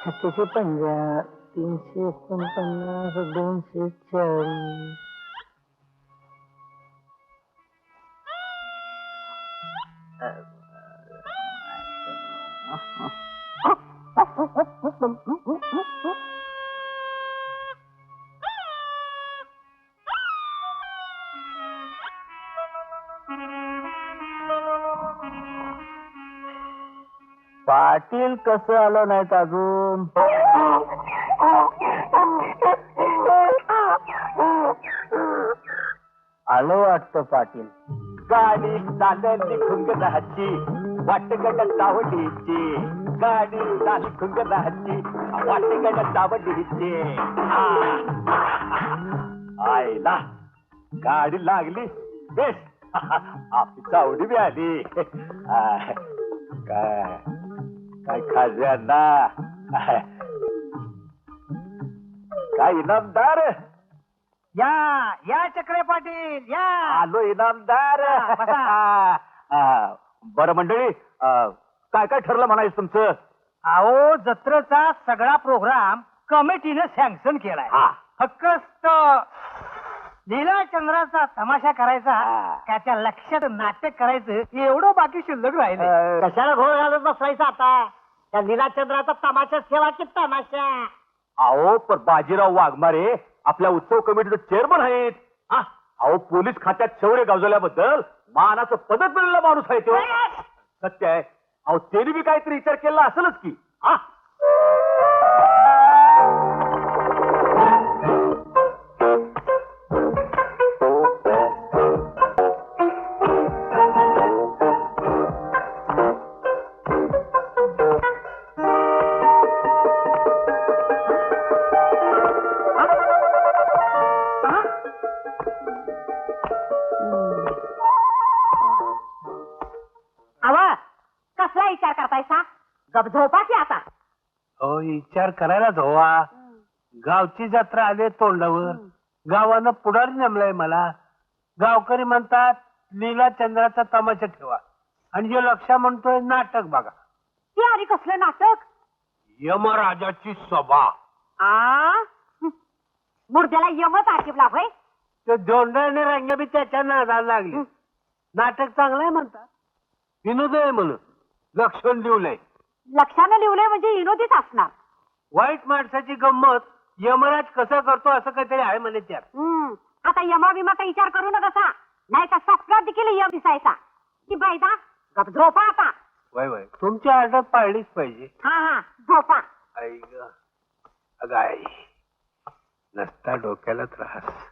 750, 349, 240. पाटील कसं आलं नाहीत अजून? आलो वाटतं पाटील. गाडी चालली खुंगराची वाटगड चावडीची, गाडी चालली खुंगराची वाटगड चावडीची. आईला गाडी लागली बेस, आपली चावडी बी आली. काय काय खाज्यांना, काय इनामदार. या या चक्रे पाटील या. आलो इनामदार. बरं मंडळी, काय काय ठरलं म्हणायचं तुमचं? अहो, जत्रेचा सगळा प्रोग्राम कमिटीने सँक्शन केलाय. फक्त लीला चंद्राचा तमाशा करायचा, त्याच्या लक्षात नाटक करायचं एवढं बाकी शिल्लक राहिले. कशाला घोळ घालत बसवायचा आता? त्या लीलाचंद्राचा तमाशा सेवा की तमाशा. अहो पण बाजीराव वाघमारे आपल्या उत्सव कमिटीचे चेअरमन आहेत. अहो पोलीस खात्यात शौर्य गाजवल्याबद्दल मानाचं पदक मिळालेला माणूस आहे तो. सत्य आहे. अहो त्यांनी बी काहीतरी विचार केला असेलच की. कसला विचार करतायसा? गप झोपा की आता. हो, विचार करायलाच हवा. गावची जत्रा आली तोंडावर, गावानं पुढारी नेमलाय मला. गावकरी म्हणतात लीला चंद्राचा तमाशा ठेवा, आणि जो लक्षा म्हणतोय नाटक बघा. ती आणि कसलं नाटक? यमराजाची सभा. मुर्द्याला यमच आठवला होय. ते दोंडाने रंग बी त्याच्या नादाला लागले. नाटक चांगलं आहे म्हणतात, विनोद आहे म्हणून लक्षण लिवलंय. लक्षानं लिवलंय म्हणजे विनोदीच असणार. वाईट माणसाची गंमत यमराज कसं करतो असं काहीतरी आहे म्हणे त्यात. आता यमा विमाचा विचार करू नका, नाही तर सपनात देखील यम दिसायचा. की बायदा गप झोपा आता. वय वय, तुमच्या आर्डर पाळलीच पाहिजे. हा झोपा. आई ग, अगं आई, नसता डोक्याला त्रास.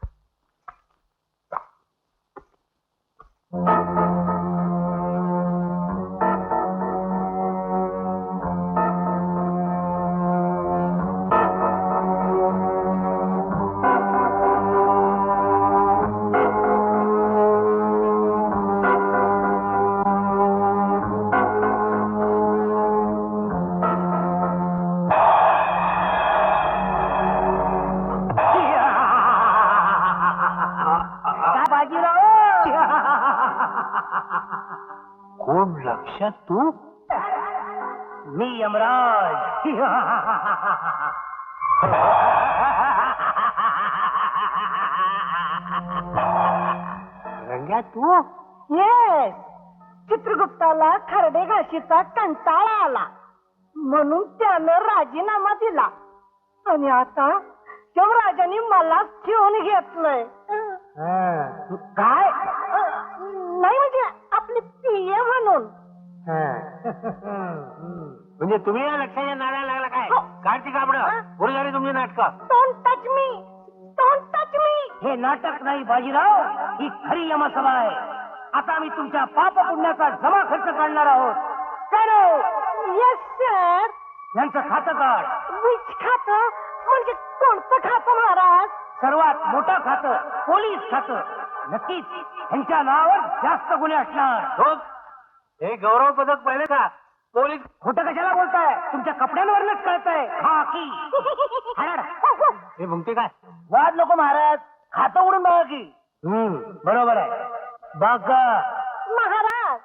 कोण लक्षात तू? मी यमराज. रंग्या तू? येस. चित्रगुप्ताला खरडे घाशीचा कंटाळा आला म्हणून त्यानं राजीनामा दिला, आणि आता यमराजाने मलाच ठेवून घेतलंय. काय? नाही म्हणजे आपली पीए म्हणून. म्हणजे तुम्ही या लक्षाच्या नादाला लागला काय? काढती कापडं पुढे झाली तुमची नाटकं. Don't touch me, don't touch me. हे नाटक नाही बाजीराव, ही खरी यमसभा आहे. आता आम्ही तुमच्या पाप पुण्याचा जमा खर्च काढणार आहोत. Yes sir. यांचं खातं काढ. विच खातं? म्हणजे कोणतं खातं महाराज? सर्वात मोठं खातं पोलीस खातं. नक्कीच यांच्या नावावर जास्त गुन्हे असणार. हे गौरव पदक पाहिले का? पोलीस खोटं कशाला बोलताय? तुमच्या कपड्यांवरच कळतंय. खाकी. हे म्हणते काय? वाद नको महाराज, खातं उडून बघा की. बरोबर आहे बघा महाराज.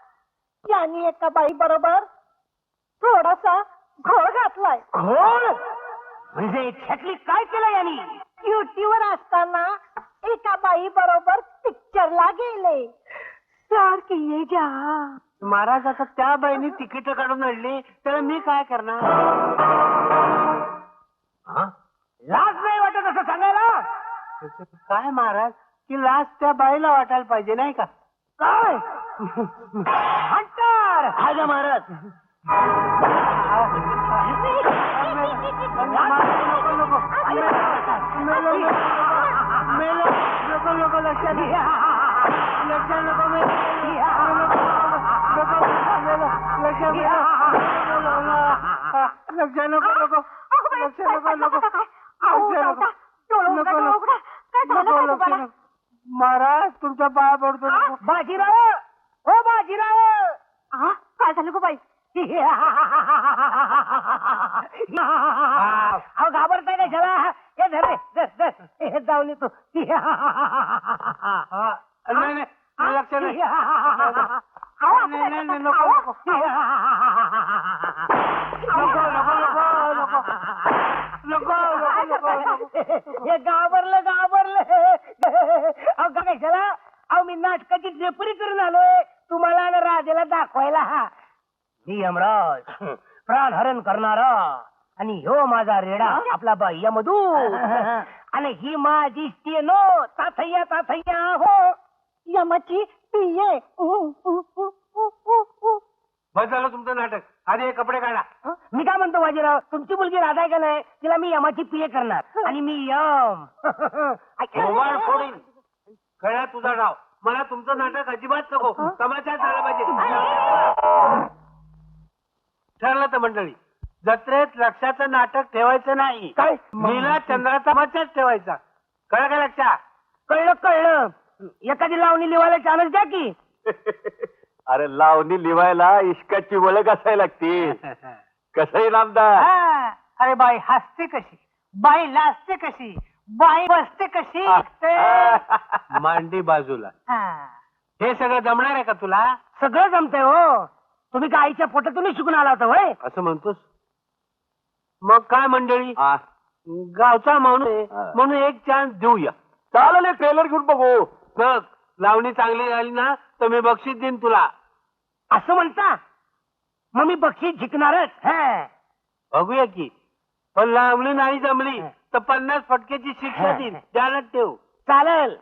यांनी एका बाई बरोबर थोडासा घोळ घातला. घातलाय. खोड म्हणजे एक्झॅक्टली काय केलं यांनी? ड्युटीवर असताना एका बाई बरोबर पिक्चरला गेले. प्यार किये जा. महाराज आता त्या बाईनी तिकीट काढून आणली तर मी काय करणार? लाज नाही वाटत असं सांगायला? काय महाराज की लाज त्या बाईला वाटायला पाहिजे नाही का? काय हंटर हाय का महाराज? महाराज तुमच्या पाया पडतो. बाजीराव हो बाजीराव. काय झालं गो बाई? अहो घाबरताय का त्याला? हे धर रे, धर, धर. हे जाऊन येतो. नाही नाही लक्ष नाही. नको नको हे घाबरलं घाबरलं. अहो का कशाला? अहो मी नाटकाची रेपरी करून आलोय तुम्हाला आणि राजाला दाखवायला. मी यमराज प्राणहरण करणारा आणि ह्यो माझा रेडा आपला बाह्य मधू आणि ही माझी स्टेनो ताथय्या ताथय्या हो यमाची पिये. बस झालं तुमचं नाटक. आधी हे कपडे काढा. मी काय म्हणतो बाजीराव, तुमची मुलगी राधा आहे का नाही? तिला मी यमाची पिये करणार आणि मी यम. कळला तुझा डाव. मला तुमचं नाटक अजिबात नको. तमाशा झाला पाहिजे. ठरलं तर मंडळी, जत्रेत लक्षाचं नाटक ठेवायचं नाही. काय नीला चंद्राचा तमाशाच ठेवायचा. कळलं का लक्षात? कळलं कळलं. एखादी लावणी लिवायला चान्स द्या की. अरे लावणी लिवायला इश्काची वळख असायला लागते. कसंही नामदार. अरे बाई हसते कशी, बाई लाजते कशी, बाई बसते कशी. मांडी बाजूला. हे सगळं जमणार आहे का तुला? सगळं जमतंय हो. तुम्ही काय आईच्या पोटातूनच शिकून आला होता होय? असं म्हणतोस. मग काय मंडळी, गावचा माणूस आहे म्हणून एक चान्स देऊया. चालेल ट्रेलर घेऊन बघू. बघ लावणी चांगली झाली ना तर मी बक्षीस देईन तुला. असं म्हणता? मग मी बक्षीस जिंकणारच. बघूया की. पण लावणी नाही जमली तर 50 फटक्याची शिक्षा देईन. ध्यानात ठेव. चालेल.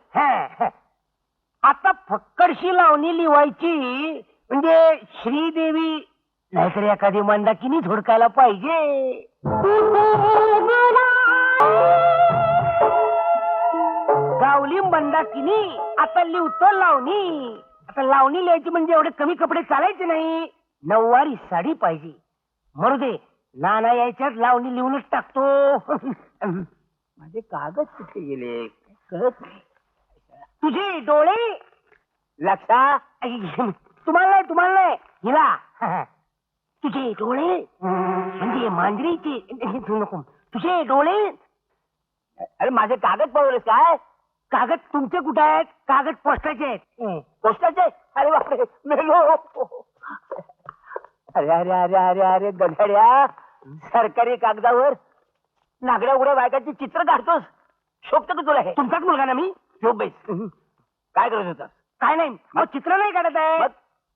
आता फक्कडशी लावणी लिवायची म्हणजे श्रीदेवी नाहीतर एखादी मंदाकिनी झोडकायला पाहिजे. गावली मंदाकिनी. आता लिवतो लावणी. आता लावणी लिहायची म्हणजे एवढे कमी कपडे चालायचे नाही. नऊवारी साडी पाहिजे. मरू दे, नाना यायच्यात लावणी लिहूनच टाकतो. माझे कागद कुठे गेले कळत नाही. तुझे डोळे लक्षा तुम्हाला नाही हिला. तुझे डोळे म्हणजे मांजरीचे नको. तुझे डोळे. अरे माझे कागद पळवलेस काय? कागद तुमचे कुठे आहेत? कागद पोस्टाचे आहेत. पोस्टाचे? अरे बापरे मेलो. अरे अरे अरे अरे अरे गधड्या, सरकारी कागदावर नागड्या उघड्या बायकांची चित्र काढतोस. शोभत का तुला? हे तुमचाच मुलगा ना मी. शोभ बाईस. काय करत होता? काय नाही. मग चित्र नाही काढत आहे.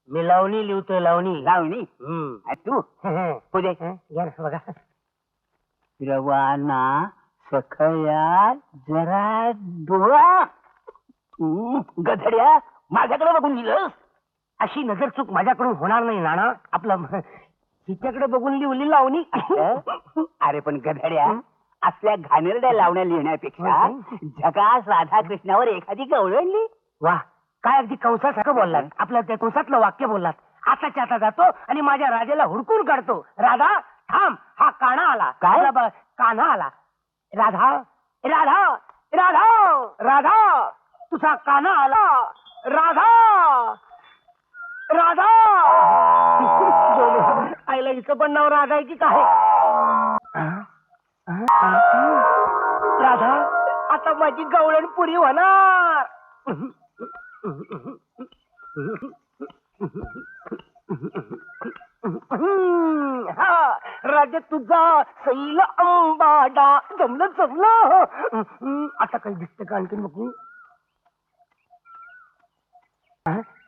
मी लावणी लिहतोय. लावणी लावणी तू पुढे घ्या ना बघा. रवाना सखया जरा डोळा. गधड्या माझ्याकडे बघून लिहिलंस? अशी नजर चूक माझ्याकडून होणार नाही नाना. आपलं तिच्याकडे बघून लिहिली लावणी. अरे पण गधड्या, असल्या घाणेरड्या लावण्या लिहिण्यापेक्षा जगास राधाकृष्णावर एखादी गवळणली. वा काय अगदी कंसासारखं बोललात. आपलं त्या कंसातलं वाक्य बोललात. आताच्या आता जातो आणि माझ्या राजाला हुडकून काढतो. राधा थांब, हा काना आला. काय? कान्हा आला. राधा राधा राधा राधा तुझा काना आला. राधा राधा. आईला इथं पण नाव राधा आहे की काय? राधा आता माझी गवळण पुरी होणार. राजा तुझा सैल अंबाडा जमलं जमलं. आता काही दिसतं का आणखीन बघू.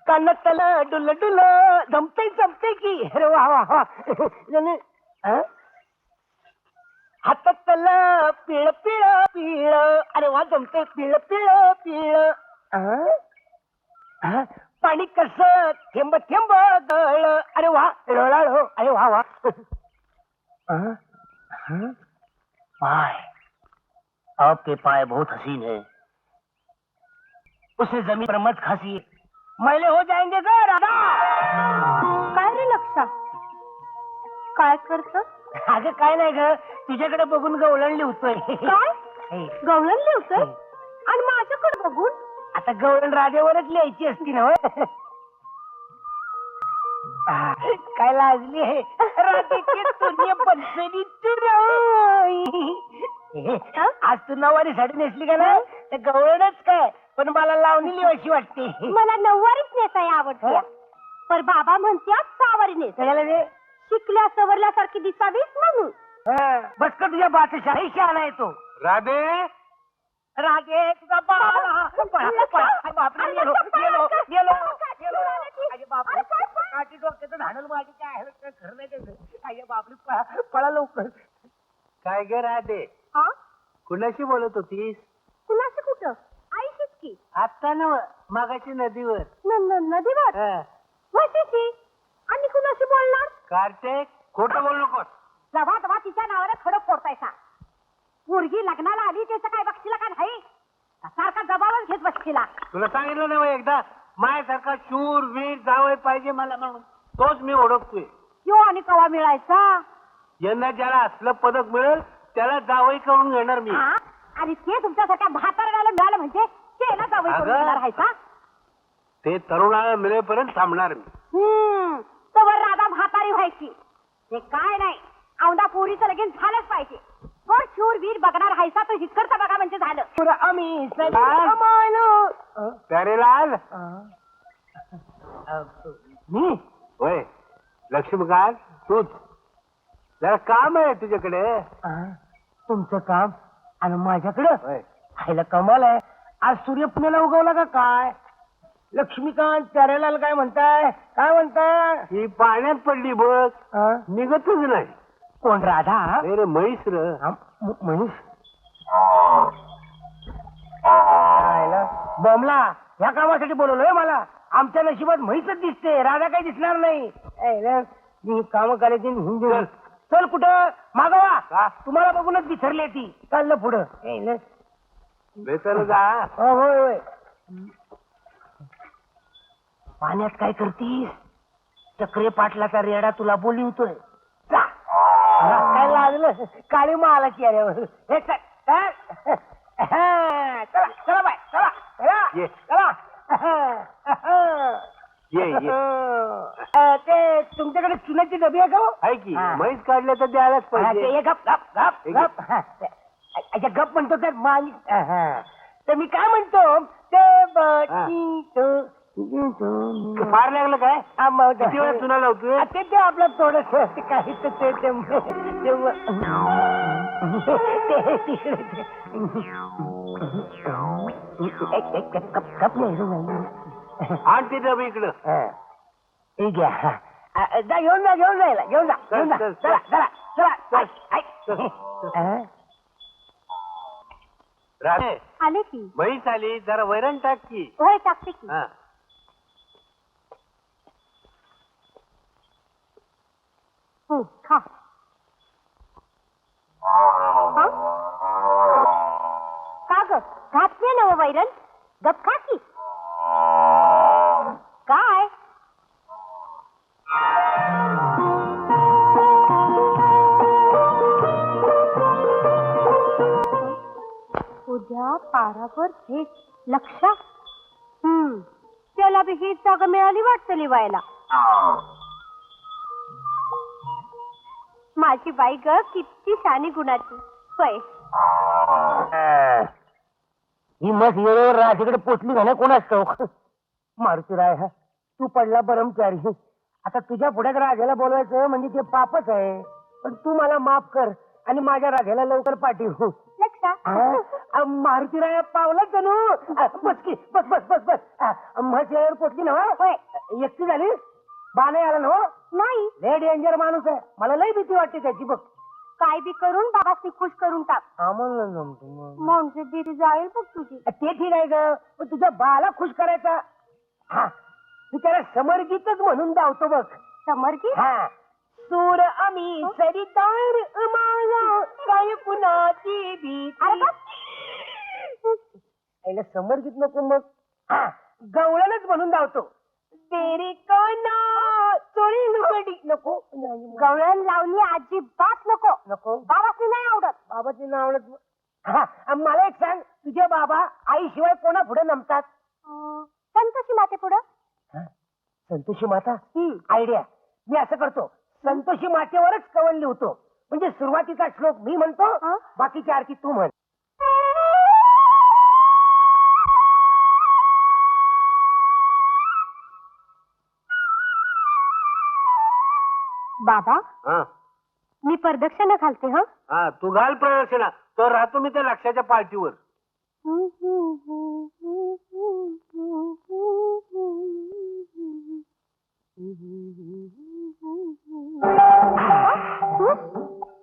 कानातला डुल डुल जमते की अरे वा वा वा. हातातला पिळ पिळ पिळ अरे वा जमते पिळ पिळ पिळ. पाणी कस थेंब थेंब गळ अरे वा रळाळ अरे वा वा. पाय आपके पाय बहुत हसीन है उसे जमीन पर मत खासी मैले हो जाएंगे का राधा. काय रे लक्षा काय करत अगं काय नाही ग तुझ्याकडे बघून ग ओळणली होतोय. काय गवळण लिवतोय आणि माझ्याकडे बघून. आता गवळण राधेवरच लिहायची असती ना होय? काय लाजली आहे राधेची तुझी पंचनी आज तू नवारी साडी नेसली का ना तर गवळणच काय पण मला लावणी लिवायची वाटते. मला नऊवारीच नेसाय आवडते पण बाबा म्हणतात सावारी नेस सगळ्याला दे. शिकल्या सवरल्यासारखी दिसावीस म्हणून. बस का तुझ्या बादशाही शाळा येतो. राधे रागे तुझा बापरे गेलो गेलो गेलो गेलो. अरे बापरे काठी डोक्याचं धाडल माझी काय खरं नाही त्याचं. अरे बापरे पळा लवकर. काय ग राधे हा कुणाशी बोलत होतीस. कुणाशी कुठं आईशीच की. आता ना मागाशी नदीवर. नदीवर वशीशी आणि कुणाशी बोलणार. कार्तिक खोटं बोलू नकोस. जवा जवा तिच्या नावाने खडं फोडतायसा. पोरगी लग्नाला आली त्याचं काय बक्षीला काय नाही सारखा जबाबच घेत बसशीला. तुला सांगितलं ना एकदा माझ्यासारखा शूर वीर जावई पाहिजे मला म्हणून तोच मी ओळखतोय. यो आणि कवा मिळायचा. यंदा ज्याला असलं पदक मिळेल त्याला जावई करून घेणार मी. हा? आणि ते तुमच्यासारख्या म्हातारण्याला मिळालं म्हणजे त्याला जावई करून अगं. घेणार राहायचा. ते तरुणाला मिळेपर्यंत थांबणार मी. तवर राधा म्हातारी व्हायची. ते काय नाही औंदा पोरीचं लगीन झालंच पाहिजे. कोण शूरवीर बघणार हायसा तो हिकडचा बघा म्हणजे झालं. आम्ही प्यारे लाल मी होय लक्ष्मीकांत तूच जरा काम आहे तुझ्याकडे. तुमचं काम आणि माझ्याकडं होय खायला कमाल आहे. आज सूर्य पुण्याला उगवला का काय. लक्ष्मीकांत प्यारेलाल काय म्हणताय काय म्हणताय. ही पाण्यात पडली बघ निघतच नाही. कोण राधा रे म्हैस र म्हैस बॉम्बला ह्या कामासाठी बोलवलंय मला. आमच्या नशिबात म्हैसच दिसते राधा काही दिसणार नाही. मी काम करायची हिंदी चल कुठं मागवा तुम्हाला बघूनच बिथरली ती. चाललं पुढं बेसन जा. होय होय. पाण्यात काय करतीस. चक्रे पाटलाचा रेडा तुला बोलिवतोय. जा. काय लागलं काळी मालाची आल्यावर. हे चला चला बाय चला चला ये. चला. ये ये ते तुमच्याकडे चुन्याची डबी आहे का हो? आहे की हा. म्हैस काढल्या तर द्यायलाच ते पाहिजे. हे गप गप गप हे गप. अच्छा गप म्हणतो तर मानी तर मी काय म्हणतो ते फार लागलं काय किती वेळा ते चुना लावतोय. ते आपलं थोडस काही तर ते आण ते डबे इकडं. ठीक आहे. जा घेऊन जा घेऊन जायला घेऊन जा घेऊन जा. चल, चला चला चला. चल. राधे आले की म्हैस आली जरा वैरण टाक की. होय टाकते की. हा खा. हा? का ग घातले ना वैरण गप खा की. काय उद्या पारावर थेट लक्षा. त्याला बी हीच जागा मिळाली वाटतं लिवायला. माझी बाई ग किती शानी गुणाची होय. ही मस्त वेळेवर राजाकडे पोचली का ना कोणाच ठाऊक. मारुतीराय तू पडला ब्रह्मचारी. आता तुझ्या पुढ्यात राजाला बोलवायचं म्हणजे ते पापच आहे. पण तू मला माफ कर आणि माझ्या राधेला लवकर पाठव. लक्षा मारुतीराया पावलं जणू. बस की बस बस बस बस. म्हशीवर पोचली ना? होय. एकटी झाली? बा नाही आला ना? नाही लय डेंजर माणूस आहे, मला लय भीती वाटते त्याची. बघ काय बी करून बाबासनी खुश करून टाक आम्हाला जमतो मग. म्हणजे बिरी जाईल बघ तुझी. ते ठीक आहे ग, पण तुझ्या बाला खुश करायचा. हा मी त्याला समर्जितच म्हणून धावतो बघ. समर्गी हा सूर आम्ही सरितार माया काय कुणाची भीती. याला समर्जित नको मग. हा गवळणच म्हणून धावतो. तेरी काना चोळी लुगडी नको. गवळण लावली अजिबात नको. नको बाबासनी नाही आवडत. बाबाचे नाव आवडत. हा आणि मला एक सांग, तुझे बाबा आईशिवाय कोणा पुढे नमतात? संतोषी माते पुढं. संतोषी माता. आयडिया. मी असं करतो, संतोषी मातेवरच कवन लिहतो. म्हणजे सुरुवातीचा श्लोक मी म्हणतो, बाकीची आरती तू म्हण. बाबा हा मी प्रदक्षिणा घालते हा. हा तू घाल प्रदक्षिणा, तो राहतो मी त्या लक्षाच्या पार्टीवर.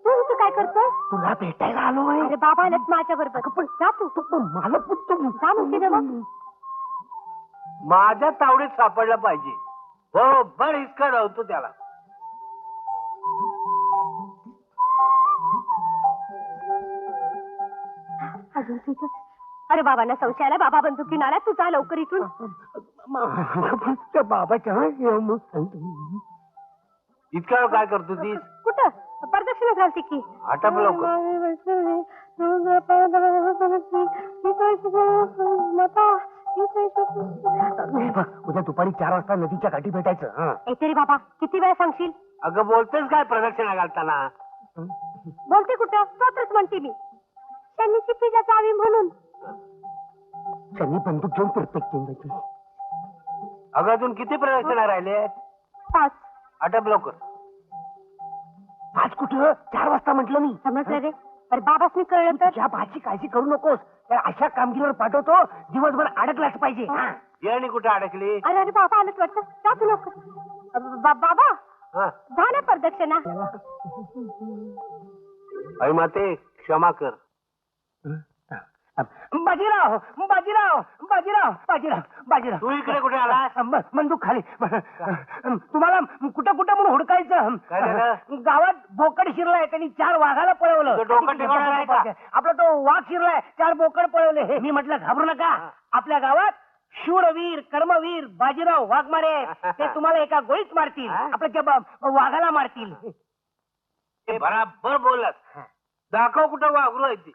तू इथे काय करतोय? तुला भेटायला आलोय. अरे बाबा आलेत माझ्या बरोबर. पण जा तू. मला पुढतो जा म्हणते ना मग. माझ्या तावडीत सापडला पाहिजे. बरोबर हिसका धावतो त्याला. अजून तिथं. अरे बाबांना संशय आला. बाबा बंदुकीन आला. तू जा लवकर इथून. त्या बाबाच्या इतका वेळ काय करतो तीस? कुठं? प्रदक्षिणा घालते की. आटप लवकर. उद्या दुपारी 4 वाजता नदीच्या काठी भेटायचं. हा तरी बाबा किती वेळा सांगशील? अगं बोलतेस काय प्रदक्षिणा घालताना? बोलते कुठं? स्वतःच म्हणते मी. त्यांनी चिठ्ठीच्या चावी म्हणून. त्यांनी बंदूक घेऊन फिरते. अगं अजून किती प्रदक्षिणा राहिले? 5. आटप लवकर. आज कुठं? 4 वाजता म्हटलं मी. समजलं रे? अरे बाबासनी कळलं तर. तुझ्या बाची काळजी करू नकोस. त्या अशा कामगिरीवर पाठवतो, दिवसभर अडकलाच पाहिजे. हा. येणी कुठे अडकली? अरे अरे बाबा आलंच वाटतं. जा तू लवकर. बाबा हा झालं प्रदक्षिणा. आई माते क्षमा कर. बाजीराव बाजीराव बाजीराव बाजीराव बाजीराव तू इकडे कुठे आला? बंदूक खाली. तुम्हाला कुठं कुठं म्हणून हुडकायचं? काय झालं? गावात बोकड शिरलाय, त्यांनी 4 वाघाला पळवलं. तो डोकं टिकवणार आहे का? आपला तो वाघ शिरलाय, 4 बोकड पळवले. मी म्हटलं घाबरू नका, आपल्या गावात शूरवीर कर्मवीर बाजीराव वाघमारे आहेत. ते तुम्हाला एका गोळीत मारतील. आपल्या त्या वाघाला मारतील. ते बराबर बोललास. दाखव कुठं वागरू आहे ती.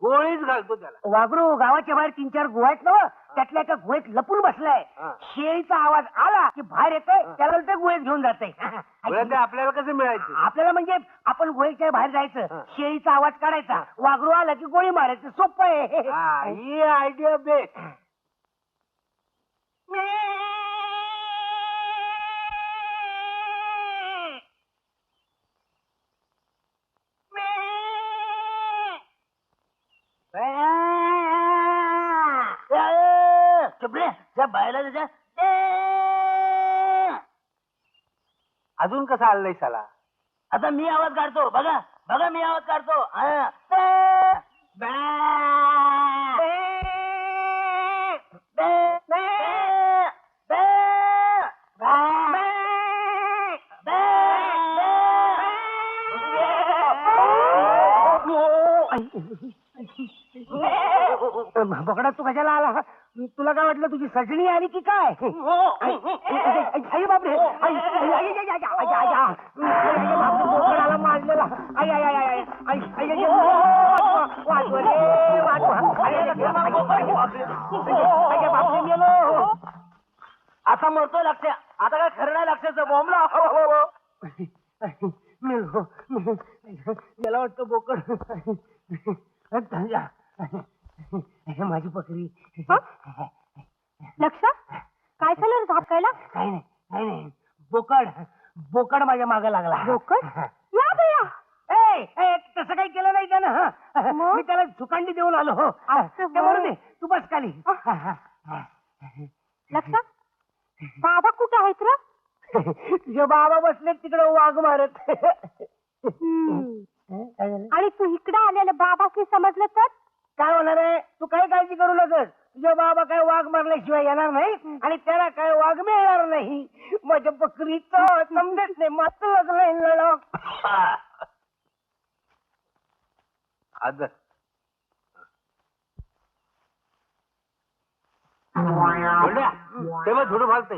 गोळीच घालतो त्याला. वाघरू गावाच्या बाहेर 3-4 गुहा आहेत ना, त्यातल्या एका गुहेत लपून बसलाय. शेळीचा आवाज आला की बाहेर येतोय, त्याला ते गुहेत घेऊन जाते. ते आपल्याला कसं मिळायचं? आपल्याला म्हणजे आपण गुहेच्या बाहेर जायचं, शेळीचा आवाज काढायचा, वाघरू आला की गोळी मारायचं. सोपं आहे. ही आयडिया बेस्ट. अजून कसा आलाय साला? आता मी आवाज काढतो. बघा बघा, मी आवाज काढतो. बघडा तू कशाला आला? तुला काय वाटलं तुझी सजणी आली की काय? आई बापरे, बोकडाला मारलेला. आई आई आई आई आई आई आई वाचव रे, बापरे मेलो. आता मरतो लक्ष. आता काय खरं नाही लक्षाचं. बॉम्बला मेलो. मला वाटतं बोकड. माझी पकडी. लक्ष काय झालं झापकायला? काही नाही काही नाही. बोकड बोकड माझ्या मागे लागला. बोकड? या बया नाही तसं काही केलं नाही त्यानं हं. मग? मी त्याला सुकांडी देऊन आलो हो असं ते म्हणून होय. दे, तू बस खाली लक्षा बाबा कुठे आहेत र तुझे बाबा बसले तिकडे वाघ मारत हम्म. काय झालं? आणि तू इकडे आलेलं बाबाशी समजलं तर काय होणार आहे तू काही काळजी करू नकोस तुझे बाबा काय वाघ मारल्याशिवाय येणार नाही आणि त्याला काय वाघ मिळणार नाही माझ्या बकरीचं समजत नाही मात्र लागलं आज तेव्हा झुडू घालते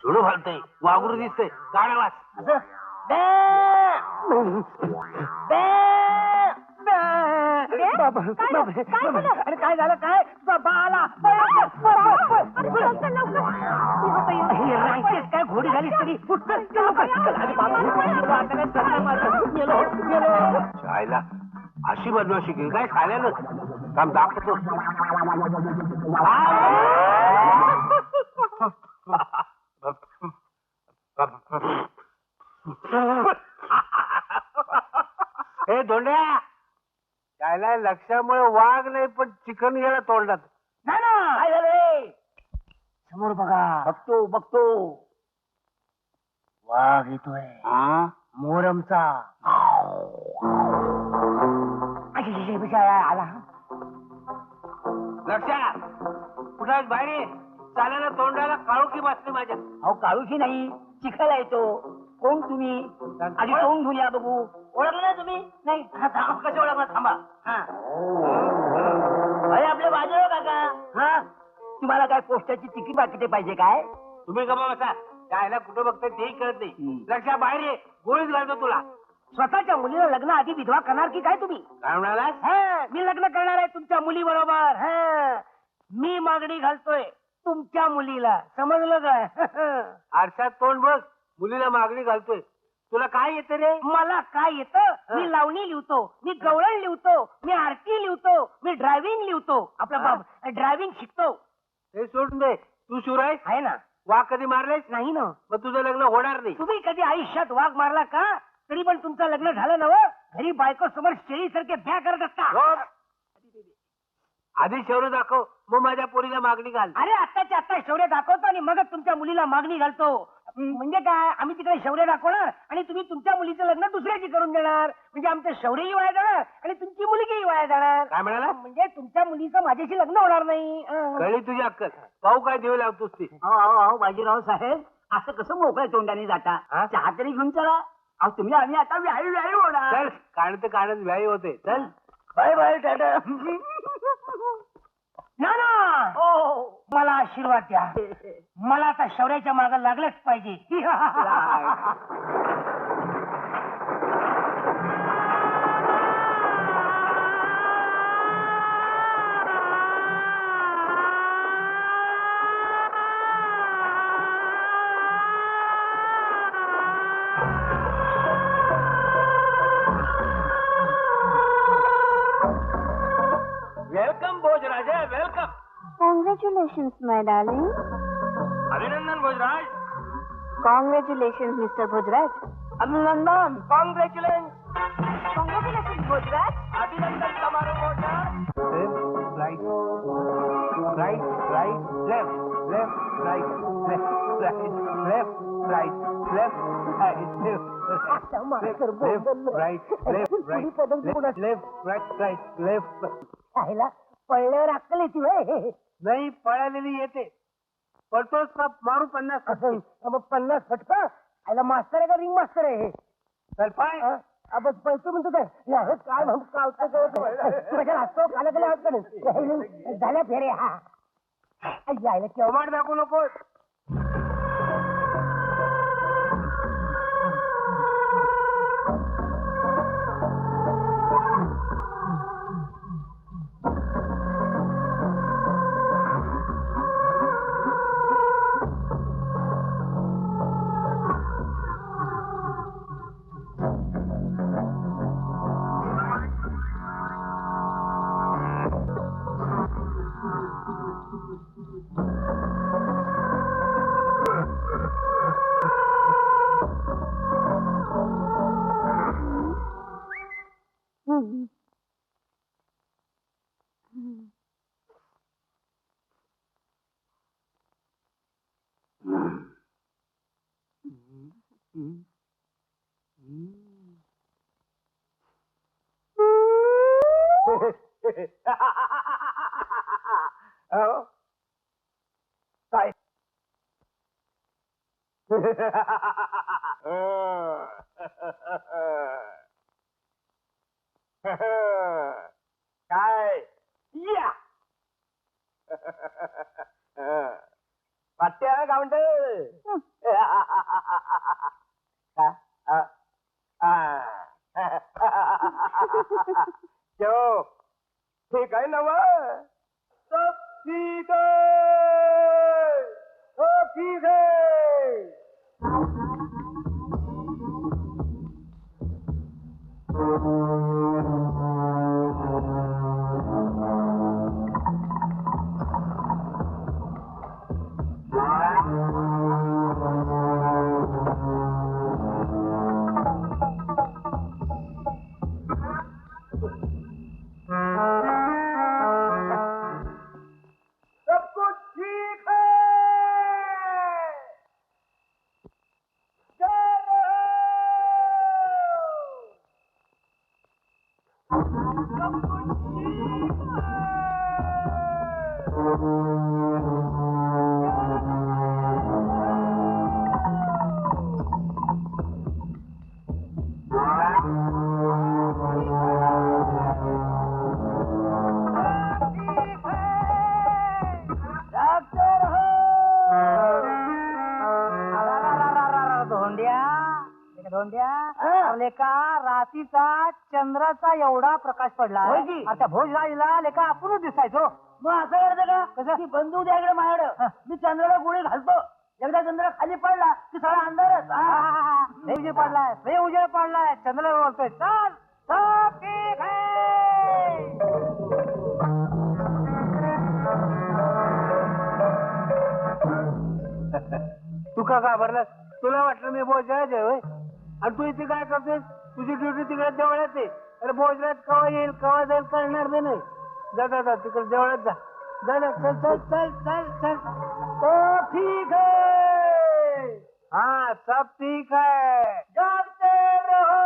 झुडू घालते वाघुरू दिसते गाड्या वाच असं बाबा, काय बाबा, काय झालं? अरे काय झालं काय बाबा आला रांगेत काय घोडी झाली तरी शाळेला अशी बदमाशी केली काय खाल्यानं काम दाखवतो हे धोंड्या त्याला लक्षामुळे वाघ नाही पण चिकन गेला तोंडात नाही ना काय झालंय समोर बघा बघतो बघतो वाघ येतोय हा मोरमचा आला लक्षा कुठे बाहेर ये. चालायला तोंडाला काळोखी बसली माझ्या अहो काळूशी नाही चिखला येतो कोण तुम्ही आधी तोंड धुया बघू ओळखलं ना तुम्ही नाही कसे ओळखलं थांबा अरे आपले बाजूला काका हा तुम्हाला काय पोस्टाची तिकीट पाकिटे पाहिजे काय तुम्ही गमा बसा त्याला कुठं बघताय तेही कळत नाही लक्षा बाहेर ये गोळीच घालतो तुला स्वतःच्या मुलीला लग्न आधी विधवा करणार की काय तुम्ही काय म्हणाला मी लग्न करणार आहे तुमच्या मुली बरोबर मी मागणी घालतोय तुमच्या मुलीला समजलं काय आरशात तोंड बघ मुलीला मागणी घालतोय तुला काय येतं रे मला काय येतं मी लावणी लिहितो मी गवळण लिहितो मी आरती लिहितो मी ड्रायव्हिंग लिहितो आपला ड्रायव्हिंग शिकतो हे सोडून दे तू शिवराय आहे ना वाघ कधी मारलेस नाही ना मग तुझं लग्न होणार नाही तुम्ही कधी आयुष्यात वाघ मारला का तरी पण तुमचं लग्न झालं ना घरी बायको समोर शेळीसारखे भ्या करत असता हो. आधी शौर्य दाखव मग माझ्या पोरीला मागणी घाल अरे आत्ताच्या आत्ता शौर्य दाखवतो आणि मगच तुमच्या मुलीला मागणी घालतो म्हणजे काय आम्ही तिकडे शौर्य दाखवणार आणि तुम्ही तुमच्या मुलीचं लग्न दुसऱ्याची करून देणार म्हणजे आमचं शौर्यही वाया जाणार आणि तुमची मुलगीही वाया जाणार काय म्हणाला म्हणजे तुमच्या मुलीचं माझ्याशी लग्न होणार नाही कळली तुझी अक्कल पाहू काय देऊ लागतोस ती अहो बाजीराव साहेब असं कसं मोकळ्या तोंडाने जाता हा? चहा तरी घेऊन चला अहो तुम्ही आम्ही आता व्याळी व्याळी होणार चल काढत काढत व्यायी होते चल बाय बाय टाटा ना ना मला आशीर्वाद द्या मला आता शौर्याच्या मागे लागलंच पाहिजे welcome Bhojraj welcome Congratulations, my darling. अभिनंदन भोजराज Congratulations, Mr. Bhojraj. अभिनंदन कॉंग्रॅच्युलेशन Congratulations, Bhojraj. अभिनंदन समारोह right right right left left right left right left right left left पडल्यावर अक्कल येते व्हय. नाही पळालेली येते पळतोच का मारू 50 असं मग 50 फटका आयला मास्तर आहे का रिंग मास्तर आहे हे चल पाय आपण पैसे म्हणतो काय नाही, काय म्हणतो कशाला असतो खाला गेल्या झाल्या फेरे हा यायला केव्हा टमाट दाखवू नको अहो, काय काय या वाटत्या गावंड ठीक आहे नव सब ठीक आहे सब ठीक आहे सब कुछ ठीक है जय रहो। सब कुछ ठीक धोंड्या लेका रातीचा चंद्राचा एवढा प्रकाश पडला आता भोजराजला लेका आपणच दिसायचो मग असं करायचं का कसं ती बंदूक द्या इकडे माझ्याकडे मी चंद्राला गोळी घालतो एकदा चंद्र खाली पडला की सगळा अंधारच लय उजेड पडलाय लय उजेड पडलाय चंद्राला बोलतोय चल सब ठीक है तू का घाबरलास तुला वाटलं मी भोजराज आहे होय आणि तू इथे काय करतोय तुझी ड्युटी तिकडे देवळात आहे अरे भोजराज कवा येईल कवा जाईल कळणार बी नाही जा जा जा तिकडे देवळात जा जा ना चल चल चल चल चल तो ठीक है हाँ सब ठीक है जागते रहो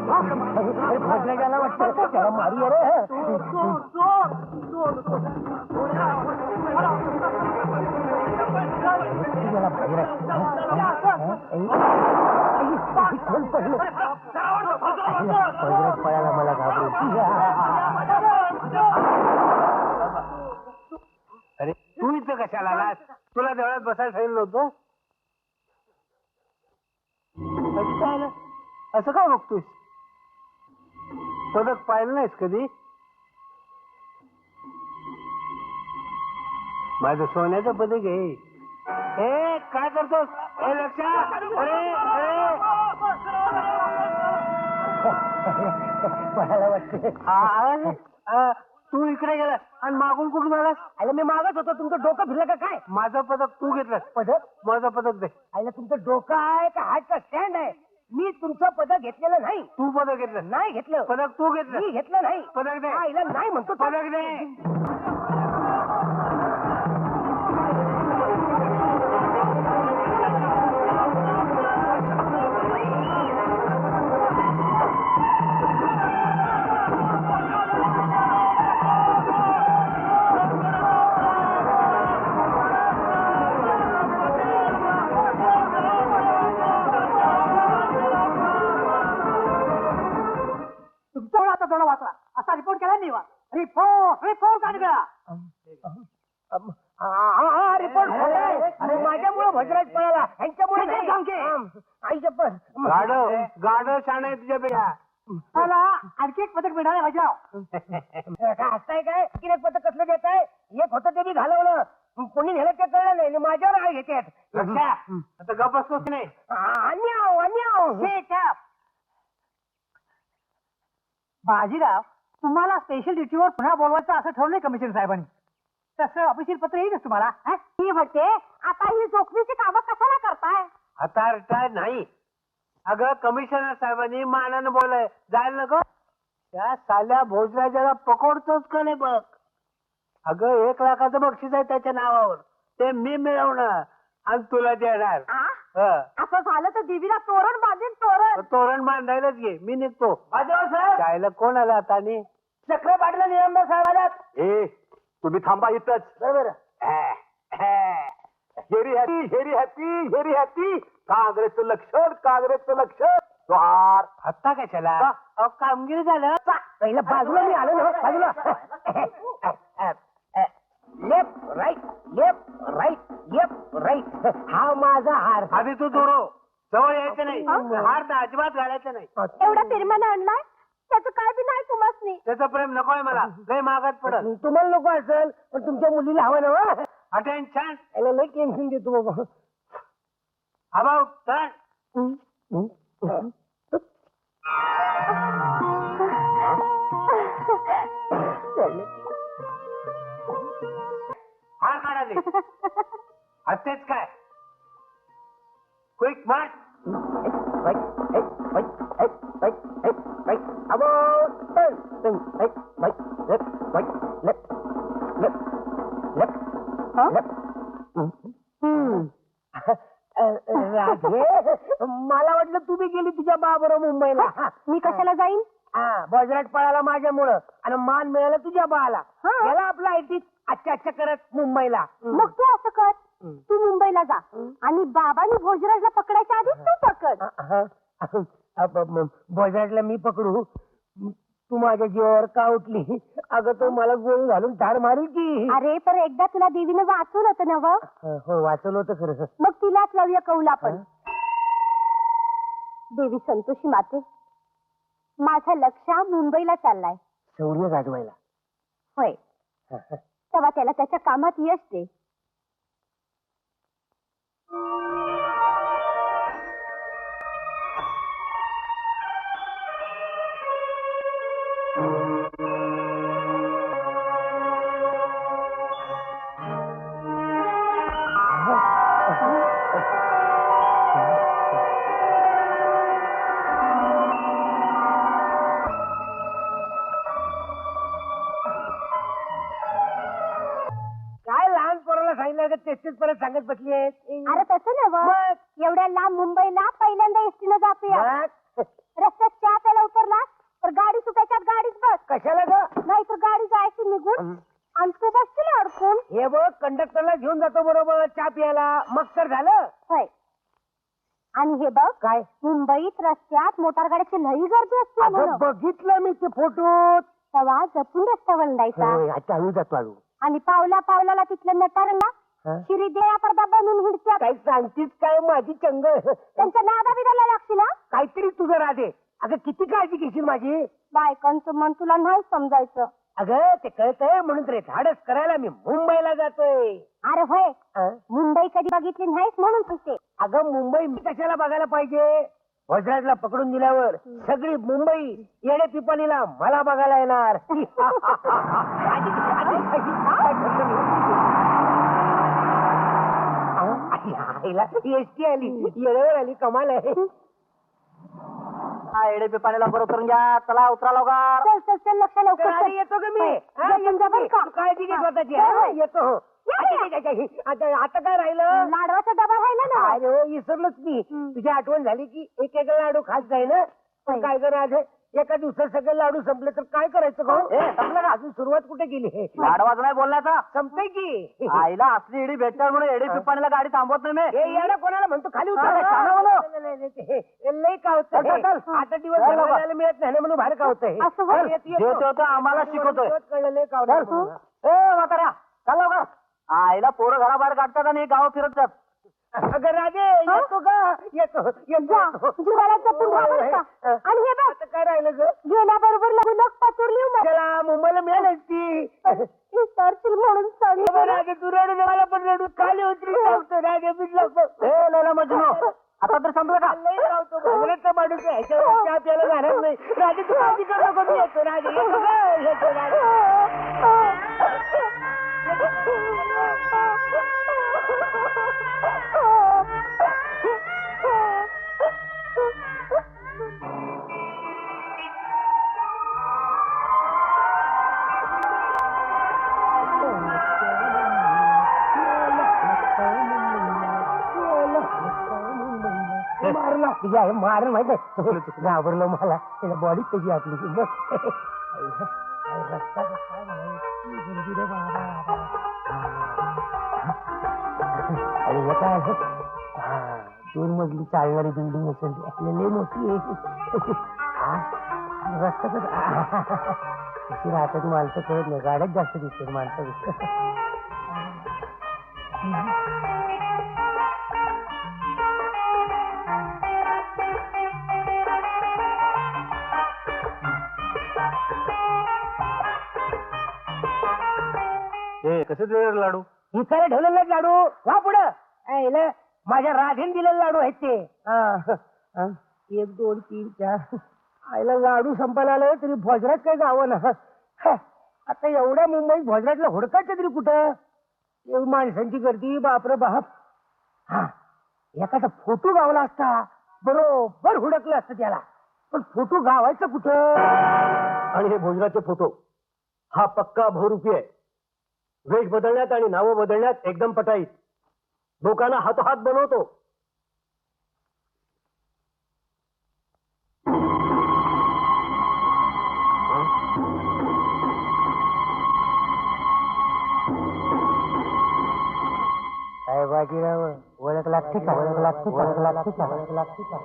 भोजने गेला वाटतं त्याला मारी अरे पळाला मला घाबरून अरे तू इथं कशाला आलास तुला देवळात बसायला सांगितलं होतं काय आलं? असं का बघतोस पदक पाहिलं नाहीस कधी माझं सोन्याचं पदक आहे ए काय करतोस ए लक्षात अरे पळायला वाटते तू इकडे गेला आणि मागून कुठून आलास आयला मी मागत होतो तुमचं डोकं फिरलं का काय माझं पदक तू घेतलंस पदक माझं पदक दे आयला तुमचं डोकं आहे का हातचा स्टँड आहे मी तुमचं पदक घेतलेलं नाही तू पदक घेतलं नाही घेतलं पदक तू घेतलं मी घेतलं नाही पदक दे आईला नाही म्हणतो तो. पदक दे तुमचा आता थोडा वाचला असा रिपोर्ट केला नाही रिपोर्ट रिपोर्ट आणि रिपोर्ट अरे माझ्यामुळे भजराज पळाला यांच्यामुळे आईच्या पण गाढव शाणे तुझ्यापेक्षा मला आणखी एक पदक मिळालं माझ्या काय हसताय काय आणखी एक पदक कसलं देत आहे एक होतं ते बी घालवलं कोणी नेलं ते कळलं नाही आणि माझ्यावर आहे घेतात आता गप असतोच की नाही अन्याव बाजीराव तुम्हाला स्पेशल ड्युटीवर पुन्हा बोलवायचं असं ठरवलंय कमिशनर साहेबांनी तसं ऑफिशियल पत्र येईलच तुम्हाला हा? मी म्हणते आता ही जोखमीची कामं कशाला करताय आता रिटायर नाही. अगं कमिशनर साहेबांनी मानानं बोलाय जायला नको. त्या साल्या भोजराजाला पकडतोच का नाही बघ. अगं 1 लाखाचं बक्षीस आहे त्याच्या नावावर. ते मी मिळवणार आणि तुला देणार. आ? हं. असं झालं तर देवीला तोरण बांधेन तोरण. तोरण बांधायलाच घे. मी निघतो. बाजीराव साहेब जायला कोण आला आता आणि चक्र पाटील निलंबर साहेब आल्यात. ए तुम्ही थांबा इथंच. बरोबर हेरी हॅपी हेरी हॅपी हेरी हॅपी. काँग्रेसचं लक्षण काँग्रेसचं लक्षण. जोहार. हत्ता कशाला? का? अहो, कामगिरी झालं. पहिलं बाजूला मी आलो ना बाजूला लेफ्ट राईट हा माझा हार. आधी तू दोरो जवळ यायचं नाही. हार तर अजिबात घालायचं नाही. एवढा फिरमानं आणलाय त्याचं काय बी नाही तुम्हाला. त्याचं प्रेम नकोय मला. लय मागात पडत. तुम्हाला नको असेल पण तुमच्या मुलीला हवं ना. अटेन्शन. लय टेन्शन देतो बाबा. About turn. हार काढा दे. हत्तेच काय क्विक मार्च. राधे मला वाटलं तुम्ही गेली तुझ्या बाबरो मुंबईला. मी कशाला जाईन. बजरट पळाला माझ्यामुळं आणि मान मिळाला तुझ्या बाला. गेला आपला आयटी अच्छा करत मुंबईला. मग तू असं कर तू मुंबईला जा आणि बाबांनी भोजराजला पकडायच्या आधी तू पकड. बजरटला मी पकडू तू माझ्या जीवावर का उठली. अगं तो मला गोळी घालून ठार मारेल की. अरे पण एकदा तुला देवीनं वाचवलं होतं नव. हो वाचवलं होतं खरं. मग तिलाच लावूया कौला पण. देवी संतोषी माते माझा लक्ष मुंबईला चाललाय. शौर्य गाजवायला. होय तेव्हा त्याला त्याच्या कामात यश दे. काय लहान पोराला सांगितलं तेच परत सांगत बसली आहे. अरे तसं नव एवढ्या लांब मुंबईला पहिल्यांदा एसटीनं जातोय. रस्त्यात चहा प्यायला उतरला तर गाडी सुटायच्यात गाडीच बस. कशाला ग. नाही तर गाडी जायची निघून आणि तू बसशील अडकून. हे बघ कंडक्टरला घेऊन जातो बरोबर चहा प्यायला. मग तर झालं. होय आणि हे बघ काय मुंबईत रस्त्यात मोटार गाड्याची लई गर्दी असते अगं म्हणून. बघितलं मी ते फोटो. तेव्हा जपून रस्ता वळणायचा आता हळू जातो हळू. आणि पावला पावलाला तिथल्या नटारंगा शिरी देया पडदा बनवून हिडत्या. काय सांगतीस काय माझी चंग. त्यांच्या नादा बिदाला लागशील. काहीतरी तुझं राधे. अगं किती काळजी घेशील माझी. बायकांचं मन तुला नाही समजायचं. अगं ते कळतंय म्हणून तरी धाडस करायला मी मुंबईला जातोय. अरे होय मुंबई कधी बघितली नाहीस म्हणून सांगते. अगं मुंबई मी कशाला बघायला पाहिजे. वज्राजला पकडून दिल्यावर सगळी मुंबई येणे पिपाणीला मला बघायला येणार. एसटी आली येळेवर आली. कमाल आहे. येडे पिपाणीला बरोबर उतरून घ्या. चला उतरा लवकर. चल चल चल लक्ष लवकर आधी चल. येतो का मी. होय. हा, जपून येतो जपून मी. का? तू काळजी घे स्वतःची. होय, हा, होय. येतो हो. आता काय राहिलं. लाडवाचा डबा राहिला ना. अरे हो विसरलोच मी. तुझी आठवण झाली की एक एक लाडू खात जाय ना. पण काय कर आज एका दिवसात सगळे लाडू संपले तर काय करायचं गो. संपलं का. अजून सुरुवात कुठे केली. लाडवाज नाही बोलण्याचा. संपतंय की. आईला असली एडी भेटणार म्हणून एडी पिपाणीला गाडी थांबवत नाही मी. हे येणं कोणाला म्हणतो खाली उतर. हा, शाळा बोलो. लई का होत. आता दिवस घराला मिळत नाही ना म्हणून बाहेर का होतंय. असं होय. जे तो आम्हाला शिकवतोय. कळलं लई का होतं. ए म्हाताऱ्या चल लवकर. आईला पोरं घराबाहेर काढतात आणि गाव फिरत जात. अगं राजे येतो का. येतो येतो. जीवाला जपून राहा बरं का. आणि हे बघ आता काय राहिलं ग. गेल्याबरोबर लगुलग पचुरली त्याला मुंबईला मिळाली ती. विसरशील म्हणून सांगितलं. राजे तू रडू दे. मला पण रडू. खाली उतरी लावतो राजे मी लावतो. ए लैला मजनू आता तर संपलं का. लई लावतो. भगवंत माणूस आहे. ह्याच्यावर चहा प्यायला जाणार नाही. राजे तू काळजी करू नको. मी येतो राजे. येतो राजे. घाबरला तुझी आहे मारण माहित आहे घाबरलं मला त्याच्या बॉडी कशी आपली रस्ता कसा गर्दी रे बाबा आणि हे काय 2 मजली चालणारी बिल्डिंग असेल ती आपल्याला मोठी आहे रस्ता कशी राहतात माणसं कळत नाही गाड्यात जास्त दिसतात माणसं दिसतात कसे दिले लाडू विकायला ठेवलेले लाडू वा पुढं माझ्या राधेन दिलेले लाडू आहेत ते 1 2 3 4 आईला लाडू संपायला आलं तरी भोजरात काय गावं ना आता एवढ्या मुंबईत भोजरातला हुडकायचं तरी कुठं एवढी माणसांची गर्दी बापरे बाप हा एखादा फोटो गावला असता बरोबर हुडकलं असतं त्याला पण फोटो गावायचं कुठं आणि हे भोजनाचे फोटो हा पक्का बहुरूपी आहे वेश बदलण्यात आणि नावं बदलण्यात एकदम पटाईत लोकांना हातोहात बनवतो काय बाजीराव ओळख लागते का ओळख लागते का ओळख लागते का ओळख लागते का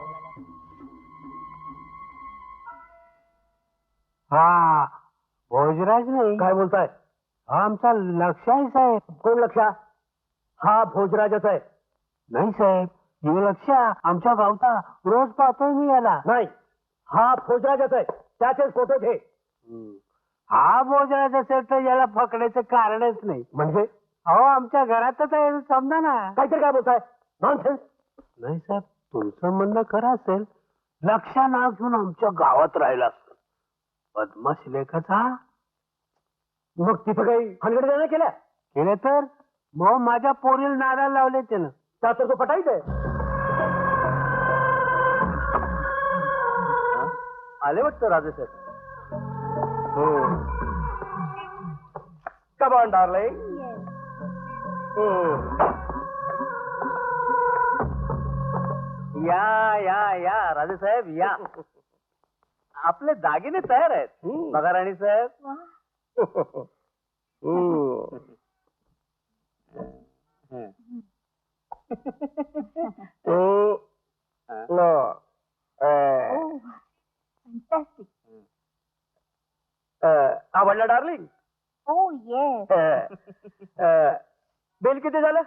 हा भोजराज नाही काय बोलताय हा आमचा लक्ष आहे साहेब कोण लक्षा हा भोजराजच आहे नाही साहेब हे लक्ष आमच्या गावचा रोज पाहतोय मी याला नाही हा भोजराजच आहे त्याचेच फोटो घे हा भोजराज असेल तर याला पकडायचं कारणच नाही म्हणजे अहो आमच्या घरातच आहे समजा ना काहीतरी काय बोलताय नॉनसेन्स नाही साहेब तुमचं म्हणणं खरं असेल लक्ष नाव घेऊन आमच्या गावात राहिला असत बदमाश लेखाचा मग तिथं काही हनगडे केल्या केलं तर मग माझ्या पोरीला नारायला लावले त्यानं त्याचं तो पटाईच आहे आले वाटतं राजे सर कमान डार्लिंग या या या राजे साहेब या आपले दागिने तयार आहेत बघा राणी साहेब आवडला डार्लिंग Oh, yes. बिल किती झालं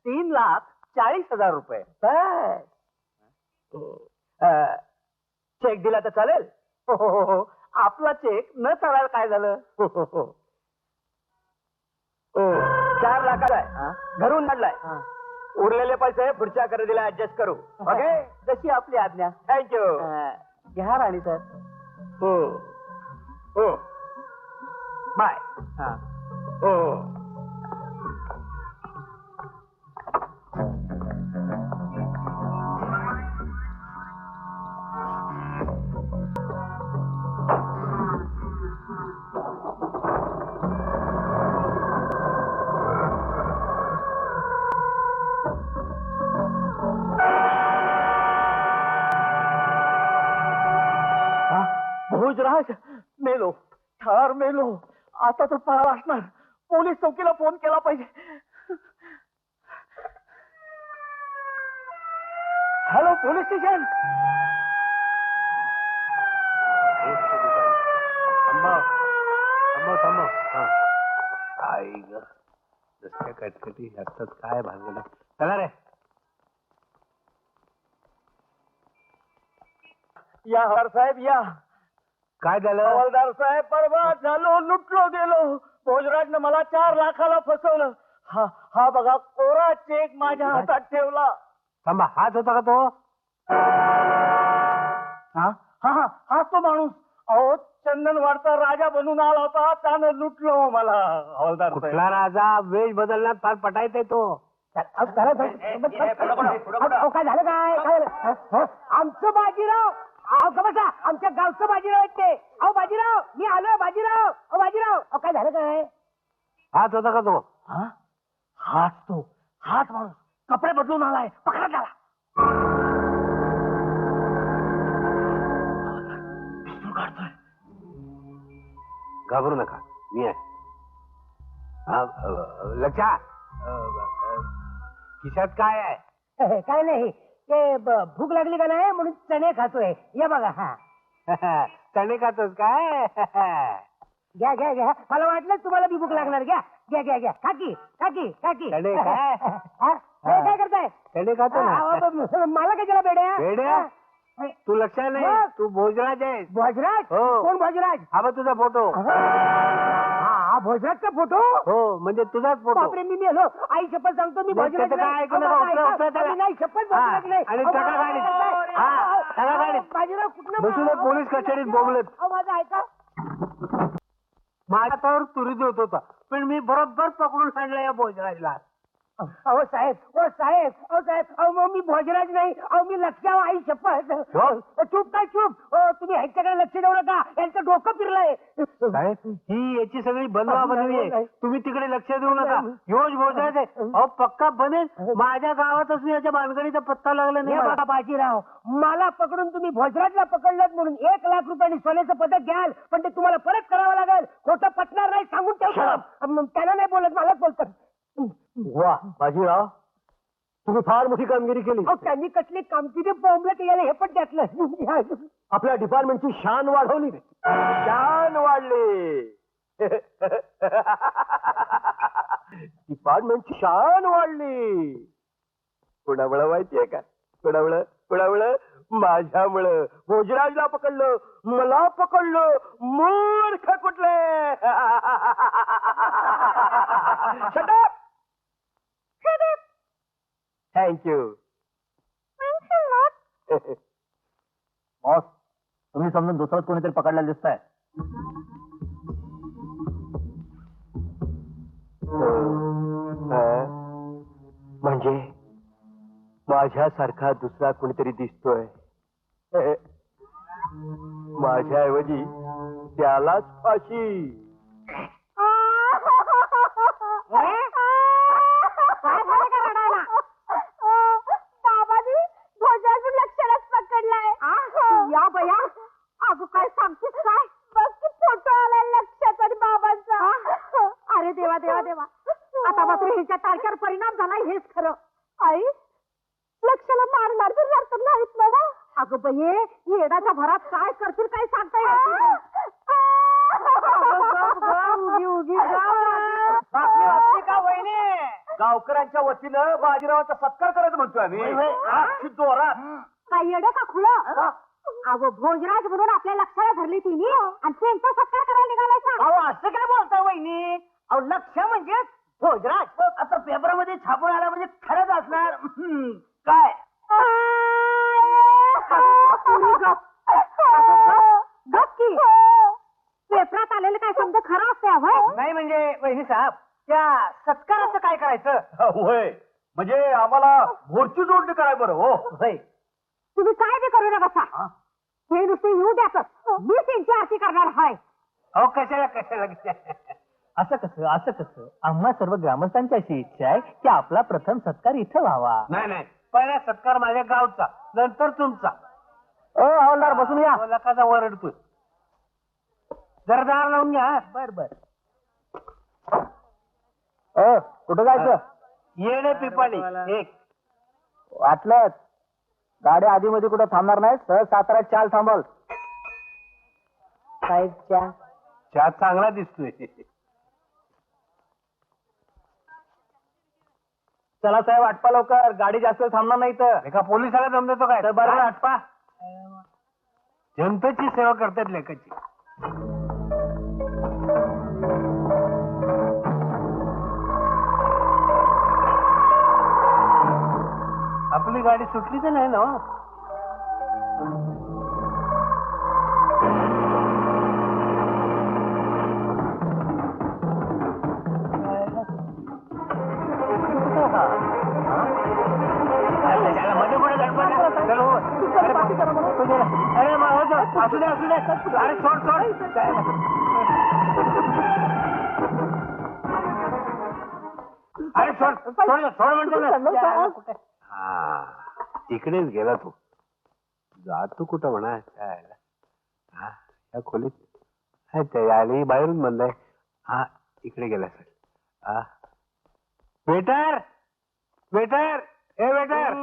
3,40,000 रुपये चेक दिला तर चालेल हो आपला चेक न चालायला काय झालं 4 लाखाचा आहे घरून काढलाय उरलेले पैसे पुढच्या खरेदीला ऍडजस्ट करू ओके जशी आपली आज्ञा थँक्यू घ्या राणी सर बाय भोजराज मेलो ठार मेलो आता तर पळाला असणार पोलीस चौकीला फोन केला पाहिजे हॅलो पोलीस स्टेशन थांबव आई ग रस्त्या कटकटी ह्याच्यात काय भानगड चला रे या हवालदार साहेब या काय झालं हवालदार साहेब बरबाद झालो लुटलो गेलो भोजराजनं मला 4 लाखाला फसवलं हा बघा कोरा चेक माझ्या हातात ठेवला थांबा हाच होता का तो हा तो माणूस अहो चंदनवाडचा राजा बनून आला होता त्यानं लुटलो मला हवालदार कुठला राजा वेश बदलण्यात फार पटायत आहे तो काय झालं काय आमचं बाजीराव बसा आमच्या गावचं बाजीराव आहेत ते अहो बाजीराव मी आलोय बाजीराव अहो बाजीराव काय झालं काय हाच होता का तो हाच माणूस कपडे बदलून आलाय पकडा त्याला काढतोय. घाबरू नका, मी आहे. लक्षा, खिशात काय आहे? काय नाही ते भूक लागली का नाही म्हणून चणे खातोय. या बघा. हा चणे खातोस काय? घ्या घ्या घ्या. मला वाटलं तुम्हाला बी भूक लागणार. घ्या घ्या घ्या घ्या. खाकी खाकी खाकी. चणे काय? काय करताय? चणे खातो ना. मला कशाला बेड्या? बेड्या? तू लक्षात नाही, तू भोजराज आहेस. भोजराज? हो. कोण भोजराज? हा बघ तुझा फोटो. हा भोजराजचा फोटो? हो, म्हणजे तुझाच फोटो. बापरे, मी मेलो. आई शपथ सांगतो मी नाही, भोजराज त्याचं काय ऐकू नका, उचला त्याला. नाही. शपथ भोजराज नाही. आणि टाका गाडीत. हा, टाका गाडीत. बाजीराव कुठनं बसू दे, पोलीस कचेरीत बोंबलत. माझं ऐका. माझ्या हातावर तुरी देत होता, पण मी बरोबर पकडून आणलं या भोजराजला. अहो साहेब, अहो साहेब, अहो साहेब, अहो मग मी भोजराज नाही, अहो मी लक्षाव. आई शपथ. चूप काय चूप. तुम्ही ह्यांच्याकडे लक्ष देऊ नका, यांचं डोकं फिरलंय. साहेब, ही याची सगळी बनवा बनवी आहे. तुम्ही तिकडे लक्ष देऊ नका. योज भोजराज आहे. अहो पक्का बनेल. माझ्या गावात असून याच्या भानगडीचा पत्ता लागला हे नाही बघा मला. बाजीराव, मला पकडून तुम्ही भोजराजला पकडलं म्हणून 1 लाख रुपयांनी सोन्याचं पदक घ्याल, पण ते तुम्हाला परत करावं लागेल. खोटं पटणार नाही, सांगून ठेवतो. त्याला नाही बोलत, मलाच बोलतात. वा बाजीराव, तुम्ही फार मोठी कामगिरी केली. अहो त्यांनी कसली कामगिरी बोंबलं ते याला हे पण त्यातलं. आपल्या डिपार्टमेंटची शान वाढवली. शान वाढली. डिपार्टमेंटची शान वाढली. कुणामुळं माहितीये का? कुणामुळं माझ्यामुळं. भोजराजला पकडलं, मला पकडलं. मूर्ख कुठले. थँक्यू. बॉस, तुम्ही समजून दुसरंच कोणीतरी पकडलेलं दिसतंय. म्हणजे माझ्यासारखा दुसरा कोणीतरी दिसतोय. माझ्याऐवजी त्यालाच फाशी. काय झालं का रडायला? बाबाजी भोजराज लक्षालाच पकडलाय. या बया, अगं काय सांगतेस काय? बघ की फोटो आलाय लक्षात आणि बाबांचा. अरे देवा देवा देवा, आता मात्र ह्याच्या टाळक्यावर परिणाम झालाय हेच खरं. आई लक्षाला मारणार तर नाहीत बाबा. अगं बये, येडाच्या भरात काय करतील काय सांगता येत. गावकऱ्यांच्या वतीनं बाजीरावाचा सत्कार करायचं म्हणतोय आम्ही. जोरात. काय येडं का खुलं? अगं भोजराज म्हणून आपल्या लक्षाला धरली तिने आणि त्यांचा सत्कार करायला निघालायचा. अहो असं काय बोलता वहिनी? अहो लक्ष म्हणजे भोजराज. आता पेपरमध्ये छापून आला म्हणजे खरंच असणार. काय गप्पी पेपरात आलेलं काय समजा खरं असते हवं. नाही म्हणजे वहिनी साहेब, त्या सत्काराचं काय करायचं? होय, म्हणजे आम्हाला मोर्ची जोडणी कराय बरं. हो होय. तुम्ही काय बी करू नका. हे नुसते येऊ द्याच, मी त्यांची आरती करणार हाय. अहो कशाला असं कसं आम्हा सर्व ग्रामस्थांची अशी इच्छा आहे की आपला प्रथम सत्कार इथं व्हावा. नाही, पहिला सत्कार माझ्या गावचा, नंतर तुमचा. हवालदार बसून या. लकाचा वरडतोय. जरा दार लावून घ्या. बर कुठं जायचं? येणे पिपाणी एक. वाटलंच गाडी आधी मध्ये कुठं थांबणार नाही. सहज सातारा चाल थांबल. साहेबच्या चहा चांगला दिसतोय. चला साहेब, आटपा लवकर, गाडी जास्त थांबणार नाही तर. एका पोलिसाला जमतो काय? तर बरं. आटपा. जनतेची सेवा करतात लेखाची. आपली गाडी सुटली तर नाही ना हो? मध्ये कुठे गडबड आहे? चल हो. अरे मग हो जा. असू दे. अरे सोड. अरे सोड म्हणतो ना. हा, इकडेच गेला तू. जातो कुठं म्हणा. या खोलीत आहे ते आणि बाहेरून बंद आहे. हा इकडे गेला सर. वेटर वेटर ए वेटर.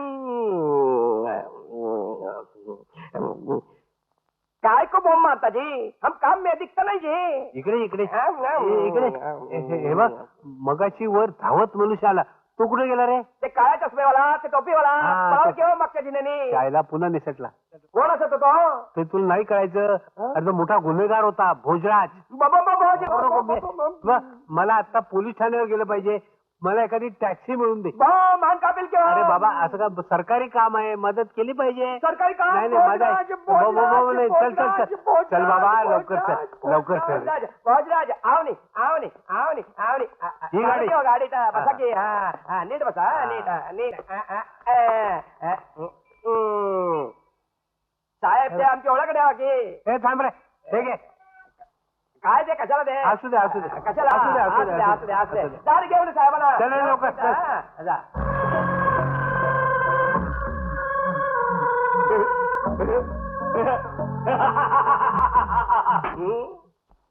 काय को बॉम्ब मारता जी, हम काम में दिखता नाही जी. इकडे इकडे इकडे हे बघ मगाशी वर धावत मनुष्य आला. तो कुठे गेला रे? ते काळ्या चष्मेवाला, ते टोपीवाला, हा, पळाव ते- केव्हा मागच्या जिन्यानी. शाळेला पुन्हा निसटला. कोण असत तो? ते तुला नाही कळायचं. अरे तो मोठा गुन्हेगार होता भोजराज. मला आता पोलीस ठाण्यावर गेलं पाहिजे. मला एखादी टॅक्सी मिळून दे. मान कापिल केव्हा? अरे बाबा असं का सरकारी काम आहे, मदत केली पाहिजे. सरकारी काम? नाही नाही माझा भोजराज, नाही चल चल भोजराज, चल चल बाबा भोजराज, लवकर चल लवकर चल. भोजराज, भोजराज, आवनी आवनी आवनी आवनी. ही गाडी. गाडीत बसा की. हा हा नीट बसा. नीट नीट. साहेब ते आमच्या ओळखडे आहो की. हे थांब रे. हे घे. काय ते कशाला ते? असू दे असू दे कशाला? असू दे असू दे असू दे असू दे. दार घेऊन साहेबांना. चल रे, लवकर, चल. हा, जा.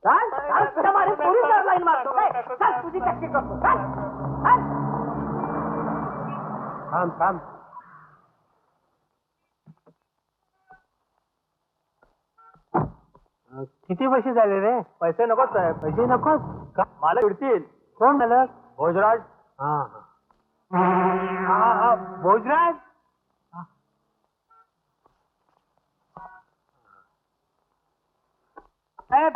चाल, चाल, तुझ्या मागे पोलिसावर लाईन मारतो काय? चाल, तुझी टॅक्सी करतो. चाल, चाल. थांब थांब. किती पैसे झाले रे? पैसे नकोच साहेब. पैसे नकोच का? मला मिळतील. कोण झालं? भोजराज. हा हा भोजराज. साहेब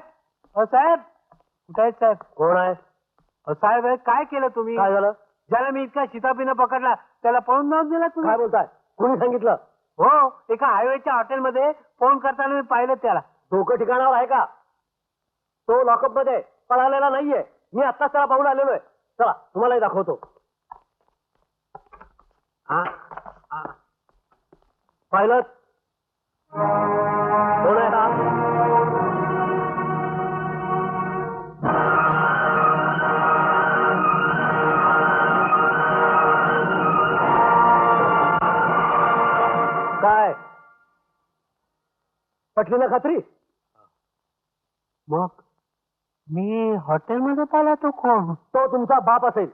साहेब कुठे आहेत साहेब? कोण आहे? साहेब हे काय केलं तुम्ही? काय झालं? ज्याला मी इतका शिताफीनं पकडला त्याला पळून जाऊन दिला तुम्ही? काय बोलताय? कोणी सांगितलं? हो एका हायवेच्या हॉटेलमध्ये फोन करताना मी पाहिलं त्याला. डोकं ठिकाणावर आहे का? तो लॉकअप मध्ये पळालेला नाहीये. मी आत्ताच त्याला पाहून आलेलो आहे. चला तुम्हालाही दाखवतो. हा पाहिलं? कोण आहे हा? काय पटली ना खात्री? मग मी हॉटेलमध्ये पाहिला तो कोण? तो तुमचा बाप असेल.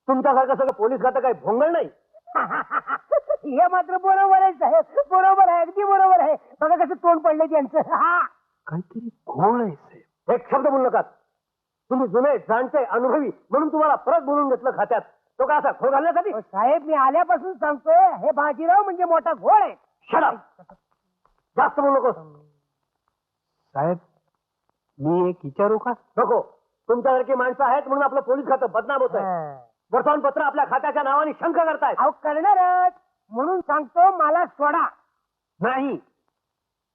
तुमच्यासारखं सगळं पोलीस खातं काही भोंगळ नाही. हे मात्र बरोबर आहे साहेब. बरोबर आहे, अगदी बरोबर आहे. बघा कसं तोंड पडलंय त्यांचं. हा. काहीतरी घोळ आहे साहेब. एक शब्द बोलू नका. तुम्ही जुने जाणते अनुभवी म्हणून तुम्हाला परत बोलून घेतलं खात्यात. तो का असा खोड घालण्यासाठी? साहेब मी आल्यापासून सांगतोय हे बाजीराव म्हणजे मोठा घोळ आहे. शट जास्त बोलू नको. साहेब मी एक विचारू का? नको. तुमच्यासारखी माणसं आहेत म्हणून आपलं पोलीस खातं बदनाम होत आहे. वर्तमानपत्र आपल्या खात्याच्या नावाने शंका करतायत. अहो करणारच म्हणून सांगतो मला सोडा. नाही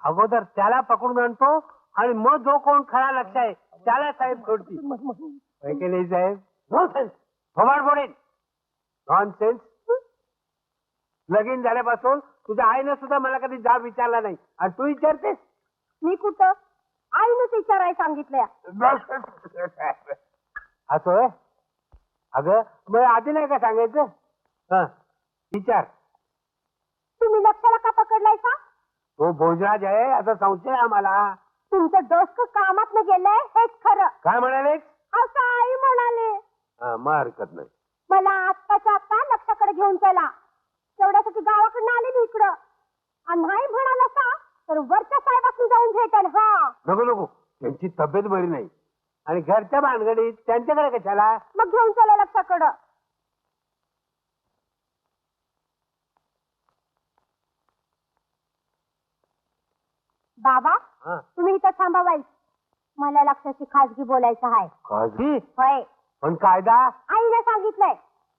अगोदर त्याला पकडून आणतो आणि मग जो कोण खरा लक्ष आहे त्याला साहेब सोडतील. नाही साहेब? नॉनसेन्स. थोबाड बोडेन. नॉनसेन्स. लगीन झाल्यापासून तुझ्या आईनं सुद्धा मला कधी जाब विचारला नाही आणि तू विचारतेस? मी कुठं आईनंच विचाराय सांगितलंय. असं होय? अगं मग आधी नाही का सांगायचं? हा विचार. तुम्ही लक्षाला का पकडलाय का? तो भोजराज आहे असा संशय आहे आम्हाला. तुमचं डोसकं कामात गेलंय हेच खरं. काय म्हणाले? असं आई म्हणाले. मग हरकत नाही. मला आत्ताच्या आत्ता लक्षाकडे घेऊन चला. तेवढ्यासाठी गावाकडनं आले मी इकडं. आणि नाही म्हणाला का तर वरच्या साहेबांनी जाऊन भेटेल. हा नको नको त्यांची तब्येत बरी नाही आणि घरच्या भानगडीत त्यांच्याकडे कशाला? मग घेऊन चला लक्षाकडं. बाबा हा. तुम्ही इथं थांबा बाई. मला लक्षाची खासगी बोलायचं आहे. खाजगी? होय पण कायदा? आईने सांगितलंय.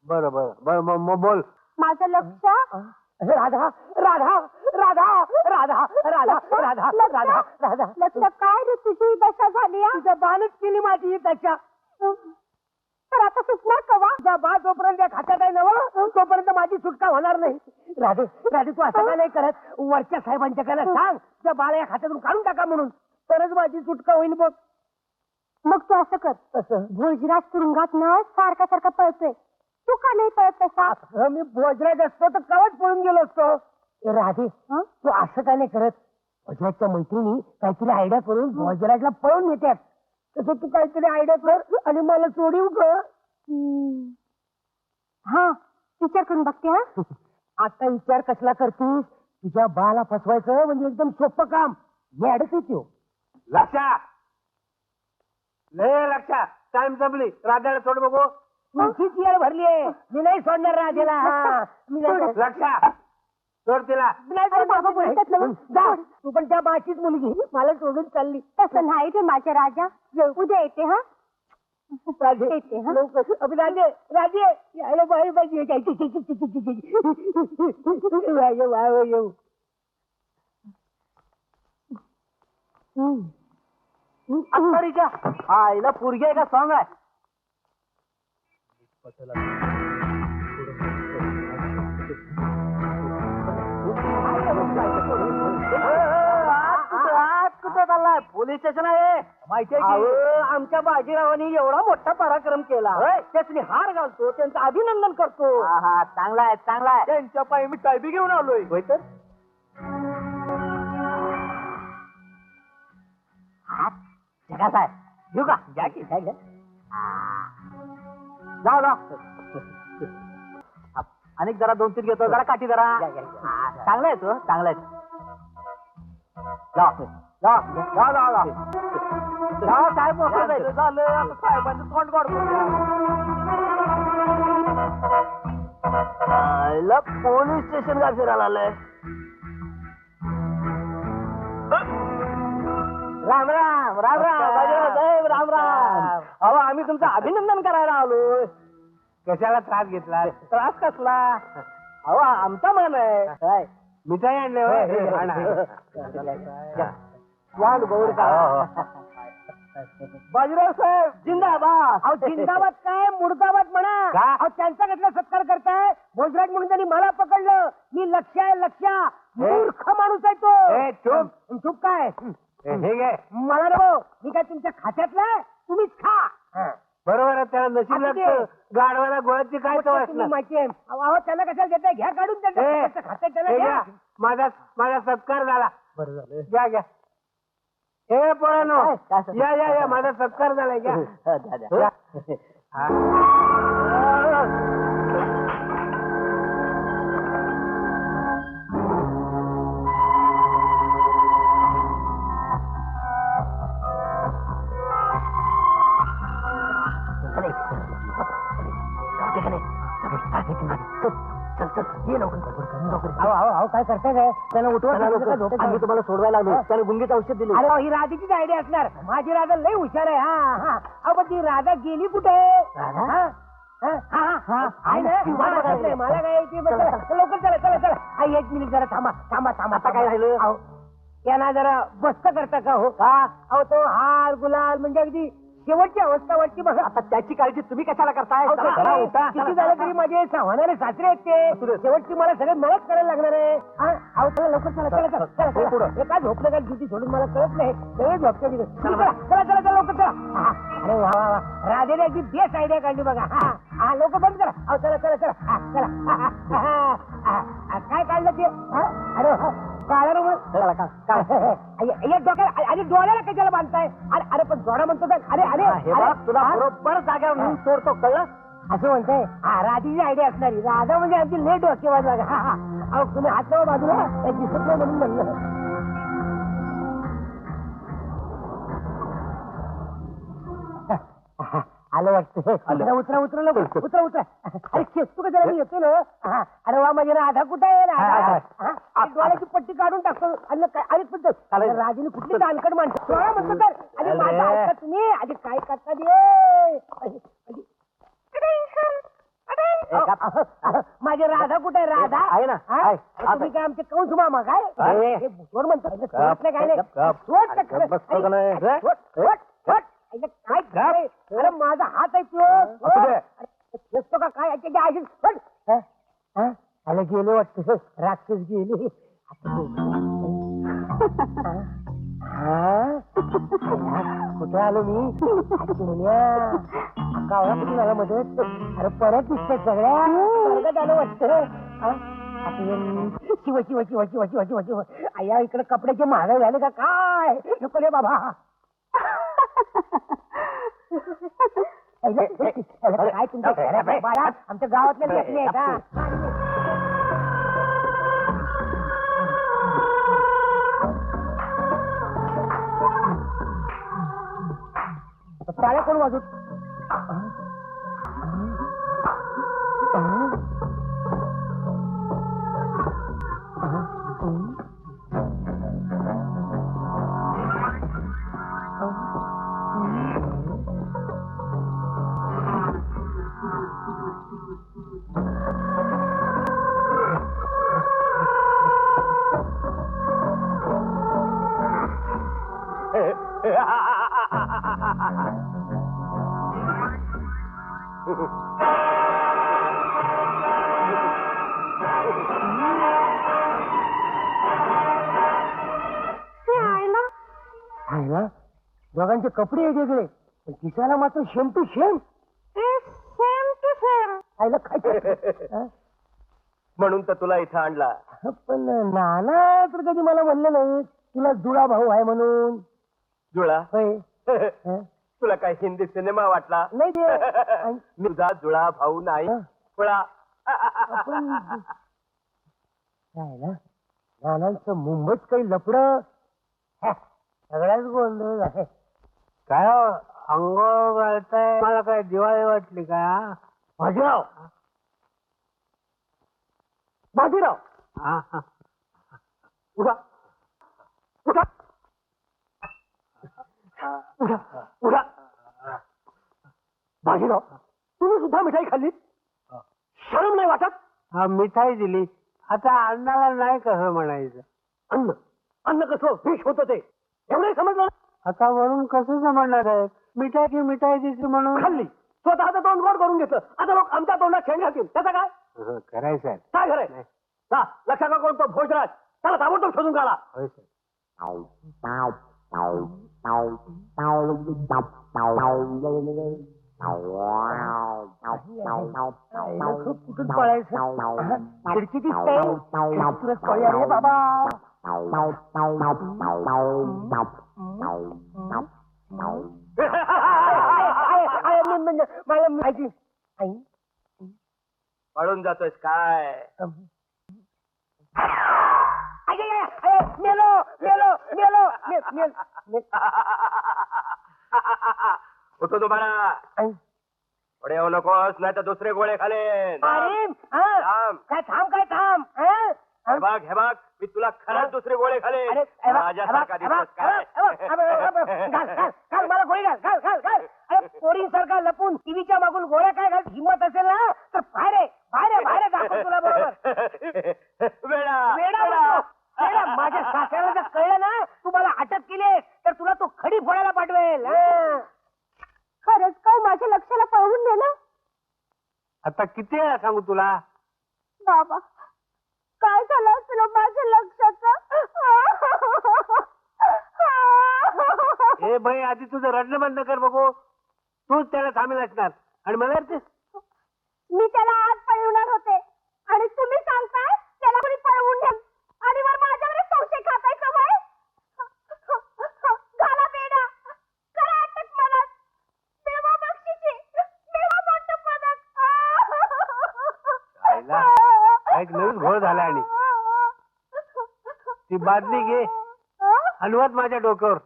बरं बरं बरं मग बोल. माझं लक्ष राधा राधा राधा राधा राधा राधा राधा राधा. लक्ष काय रे तुझी दशा झाली हा? तुझं बालच केली माझी त्याच्या. तर आता सुटणार कवा? तुझा बा जोपर्यंत या खात्यात आहे नव तोपर्यंत माझी सुटका होणार नाही. राधे राधे तू असं का नाही करत? वरच्या साहेबांच्याकडे सांग त्या बाळा या खात्यातून काढून टाका म्हणून. तरच माझी सुटका होईल बघ. मग तू असं कर. असं भोजराज तुरुंगात न सारखा सारखा पळतोय. तू का नाही पळत तसा? असं मी भोजराज असतो तर कवच पळून गेलो असतो. ए राधे तू असं का नाही करत? भोजराजच्या मैत्रिणी काहीतरी आयडिया करून भोजराजला पळून नेतात. तसं तू काहीतरी आयडिया कर आणि मला सोडीव कर. हा विचार करून बघते हा. आता विचार कसला करतीस? तुझ्या बाला फसवायचं म्हणजे एकदम सोपं काम. मी अडकत येऊ. लक्षा लय लक्षा टाइम संपली. राजाला सोड बघू. तुझीच येळ भरली आहे. मी नाही सोडणार राजाला. हा. मी नाही सोडणार. लक्षा सोड तिला. अरे बाबा बोलतात ना मग. जा तू पण त्या बाचीच मुलगी मला सोडून चालली. तसं नाही रे माझ्या राजा. उद्या येते हा. राजे येते हा. लवकर. अबे राजे राजे यायला बाहेर पाहिजे. राजे बाहेर येऊ. अत्तरीच्या आईला पोरगी आहे का सॉंग आहे. आज कुठं चाललाय? पोलीस स्टेशन आहे माहिती आहे की? आमच्या बाजीरावांनी एवढा मोठा पराक्रम केला. त्यासनी हार घालतो त्यांचं अभिनंदन करतो. हा चांगला आहे चांगला आहे. त्यांच्या पायी मी टायबी घेऊन आलोय. होय तर कसा आहे घेऊ का? घ्या की. घ्या घ्या. जाऊ जा. अनेक जरा 2-3 घेतो. जरा काठी जरा. चांगला आहे तो चांगला आहे. जा जा जा जा जा. जा साहेब मोकळं जायचं. झालं आता साहेबांचं तोंड काढतो. पोलीस स्टेशन का फिरायला आलंय? राम राम राम राम बाजीराव साहेब राम राम. अहो आम्ही तुमचं अभिनंदन करायला आलोय. कशाला त्रास घेतला? त्रास कसला? अहो आमचा मान आहे काय? मिठाई आणले वाढ गौर का? बाजीराव साहेब जिंदाबाद. अहो जिंदाबाद काय मुर्दाबाद म्हणा. का? अहो त्यांचा कसला सत्कार करताय? भोजराज म्हणून त्यांनी मला पकडलं. मी लक्ष आहे लक्ष. मूर्ख माणूस आहे ए, तो. चुप. चुप काय? हे घे. मला नको. मी काय तुमच्या खात्यातला आहे? तुम्हीच खा. बरोबर आहे. त्याला नशीब आता ते- लागतं. गाडवाला गोळ्याची काय तुम्ही सवय माहिती आहे. अहो त्यांना कशाला देताय? घ्या काढून त्यांच्या खात्यात त्याला घ्या. माझा सत्कार झाला. बरं झालं. घ्या घ्या. हे पोरांनो काय सत्कार? या या या माझा सत्कार झालाय. घ्या. द्या. काय करताय काय? त्याला आम्ही तुम्हाला सोडवायला आलो. त्याला गुंगीचं औषध दिलं. अरे ही राधेचीच आयडिया असणार. माझी राधा लय हुशार आहे. हा हा. अहो पण ती राधा गेली कुठे? राधा? हा? हा, हा, हा. आहे ना? मला माहित नाही. मला काय ती लवकर चला चला चला. हा, 1 मिनिट जरा थांबा थांबा थांबा. आता काय राहिलं? अहो, त्यांना जरा बस्त करता का हो? का? अहो तो हार गुलाल म्हणजे अगदी शेवटची अवस्था वाटची बघा. आता त्याची काळजी तुम्ही कशाला करताय? अहो, चला, काय? चला, उठा. किती झालं तरी माझे सावणारे सासरे आहेत ते. शेवटची मला सगळे मलाच करायला लागणार आहे. हा? अहो चला लवकर चला चला चला चला चला. हे काय झोपलं का ड्युटी सोडून मला कळत नाही. सगळे झोपते तिथे. चला चला चला चला लवकर चला. हा. अरे वा वा वा. राधेने अगदी बेस्ट आयडिया काढली बघा. हा हा लवकर बंद करा. अहो चला चला चला. हा, चला. हा, हा, हा, हा, हा. काय काढलं ते? हा? अरे वा. काळा रुमाल. डोक्याला अरे डोळ्याला कशाला बांधताय? अरे अरे पण जोडा म्हणतो तर. अरे अरे हे बघ तुला हा? बरोबर जाग्यावर नेऊन सोडतो कळलं. असं म्हणताय? हा राधीची आयडिया असणारी. राधा म्हणजे आमची लेट डोकेबाज बघा. हा हा. अहो तुम्ही हात लावा बाजूला. काही दिसत नाही म्हणून म्हणलं. आलं वाटतं. उतरा उतरा उतरा लवकर. उतरा उतरा. अरे खेचतो का जरा मी येतो ना. हा. अरे वा माझी राधा कुठे आहे? राधा. हा? ती डोळ्याची पट्टी काढून टाकतो. आणि काय अरे पण राजीने कुठली दानकड माणसं डोळा म्हणतो तर. अरे माझा ऐका तुम्ही. आधी काय करता दे. माझी राधा कुठे आहे? राधा आहे ना. हा? आहे. तुम्ही काय आमचे कंस मामा काय? आहे. हे भुसवड म्हणतो. सोडत नाही काय नाही. गप. सोड ना खरं. बसतो का नाही? सोड, सोड, सोड. अरे काय काय? अरे माझा हात आहे तो. दिसतो का काय? आलं गेले वाटतं. राक्षस गेले. कुठे आलो मी? कावळा कुठून आला मदत? अरे परत दिसतंय सगळ्या वर्गात आलं वाटतं. शिव शिव शिव शिव शिव शिव शिव आया इकडे कपड्याचे महागाई झाले का काय नको रे बाबा काय तुमच्या घरात बाळा आमच्या गावातल्या घेतले का टाळ्या कोण वाजत दोघांचे कपडे वेगवेगळे पण दिसायला मात्र शेम टू शेम सेम टू सेम आईला काय म्हणून तर तुला इथं आणला. पण नाना तर कधी मला म्हणलं नाही तुला जुळा भाऊ आहे म्हणून जुळा होय तुला काय हिंदी सिनेमा वाटला? नाही ते मी तुझा जुळा भाऊ नाही जुळा. आपण काय ना नानांचं मुंबईत काही लपड सगळ्याच गोंधळ आहे काय अंग घालताय मला काय दिवाळी वाटली का बाजीराव बाजीराव उठा उठा उठा उठा बाजीराव तुम्ही सुद्धा मिठाई खाल्ली शरम नाही वाटत? हा मिठाई दिली आता अन्नाला नाही कसं म्हणायचं अन्न अन्न कसं विष होतं ते एवढे समजलं? आता वरून कसं समजणार आहे मिठाई मिठाई दिसली म्हणून खाल्ली स्वतःचं तोंड गोड करून घेतलं आता लोक आमच्या तोंडात शेण घालतील त्याचं काय करायचं काय खरंय लक्षात का कोण तो भोजराज त्याला ताबडतोब शोधून काढा. होय सर कुठून पळायचं खिडकी दिसते तुला कळूया रे बाबा मला माहिती आई पळून जातोयस काय? मेलो मेलो मेलो उठो तुम्हाला पुढे येऊ नकोस नाही तर दुसरे गोळे खालेन. थांब. काय थांब काय थांब हे बघ मी तुला खरंच दुसरे गोळे खालेन. माझ्यासारखा दिसतोस काय? घाल मला गोळी घाल अरे पोरींसारखा लपून टीव्हीच्या मागून गोळ्या काय घाल हिंमत असेल ना तर बाहेर दाखव तुला बरोबर वेडा माझ्या सासऱ्याला जर कळलं ना तू मला अटक केली तर तुला तो खडी फोडायला पाठवेल. खरंच काय माझ्या लक्षाला पळवून नेलं आता किती वेळा सांगू तुला बाबा काय झालं तुला माझ्या लक्षाचं हे भाई आधी तुझं रडणं बंद कर बघू तूच त्याला सामील असणार आणि मला मी त्याला आज पळवणार होते आणि तुम्ही सांगताय त्याला कोणी पळवून घ्या आणि वर माझ्यावर संशय खाताय सवय घाला बेडा करा अटक मला देवा बक्षिसी देवा मोठं पदक एक नवीन घोळ झाला आणि ती बादली घे हलवत माझ्या डोक्यावर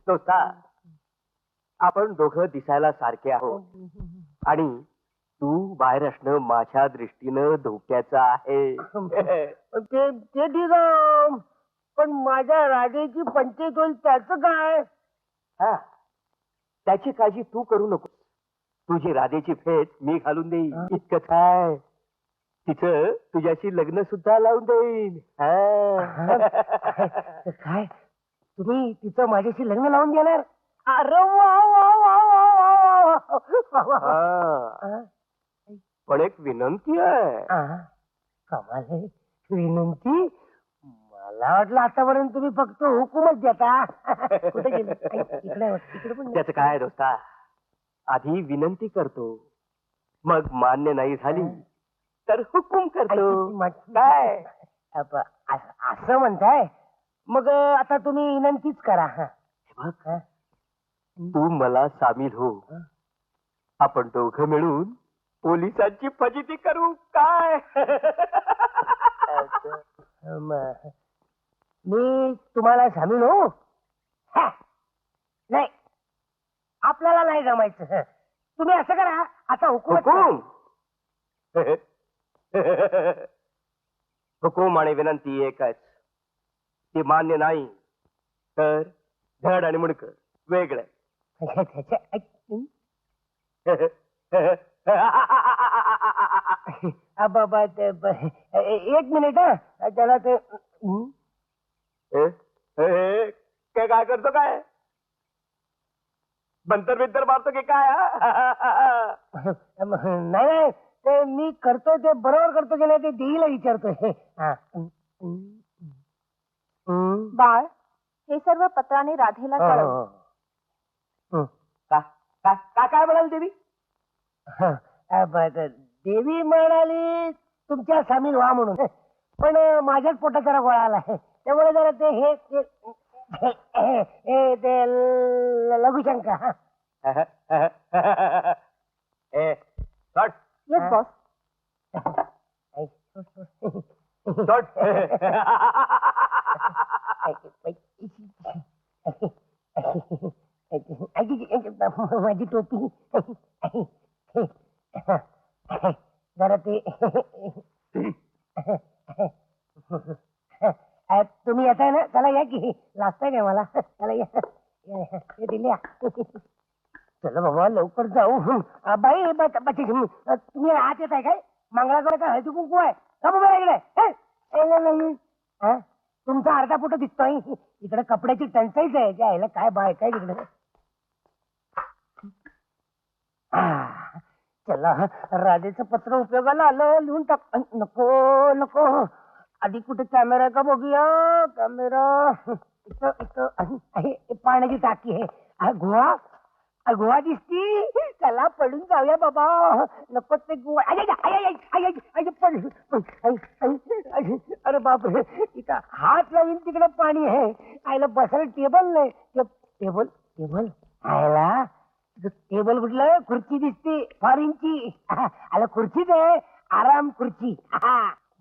दोस्ता आपण दोघं दिसायला सारखे आहोत आणि तू बाहेर असणं माझ्या दृष्टीनं धोक्याचं आहे. ते ठीक आहे पण माझ्या राजाची पंचायत होईल त्याचं काय? हा त्याची काळजी तू करू नको तुझी राधेची फेट मी घालून देईन इतकं काय तिचं तुझ्याशी लग्न सुद्धा लावून देईन. काय तुम्ही तिचं माझ्याशी लग्न लावून देणार? अरे वा वा वा वा वा वा वा वा. पण एक विनंती आहे. कमाल आहे. विनंती? मला वाटलं आतापर्यंत तुम्ही फक्त हुकूमच देता. कुठे गेले? इकडे पण त्याचं काय दोस्ता, आधी विनंती करतो, मग मान्य नाही झाली तर हुकूम करतो. काय असं म्हणताय? मग आता तुम्ही विनंतीच करा. बघ, तू मला सामील हो. आपण दोघं मिळून पोलिसांची फजिती करू. काय? मी तुम्हाला सामील हो? नाही, आपल्याला नाही जमायचं. तुम्ही असं करा, आता हुकूम हुकूम आणि विनंती एकच. ती मान्य नाही तर धड आणि मुडक वेगळं. एक मिनिट. त्याला ते काय करतो? काय बंतर बिंतर मारतो की काय? नाही, ते मी करतोय ते बरोबर करतो की नाही ते देईला विचारतोय. बाळ, हे सर्व पत्राने राधेला कळव. काय म्हणाल देवी? देवी म्हणाली तुमच्या सामील व्हा म्हणून, पण माझ्याच पोटात जरा गोळा आलाय, त्यामुळे जरा ते लघुशंका. Yes boss. माझी टोपी जरा ते तुम्ही येताय ना? चला या की, लागताय काय मला? चला या दिल्या. चला बाबा लवकर जाऊ. बाई तुम्ही आत येत आहे काय? मंगळाकडे काय हळदी कुंकू आहे का? बाबा इकडे तुमचा अर्धा फोटो दिसतोय. इकडे कपड्याची टंचाईच आहे. यायला काय बाय काय तिकडे. चला, राधेचं पत्र उपयोगाला आलं. लिहून टाक. नको नको, आधी कुठे कॅमेरा आहे का बघूया. कॅमेरा इथं इथं आहे. पाण्याची टाकी आहे. गुहा दिसती. चला पडून जाऊया बाबा. नको ते गुहा. अरे बापरे, इथं हात लावून तिकडे पाणी आहे. आयला बसायला टेबल नाही. टेबल टेबल आयला टेबल कुठलं? खुर्ची दिसते फॉरिनची. आला खुर्चीच आहे. आराम खुर्ची.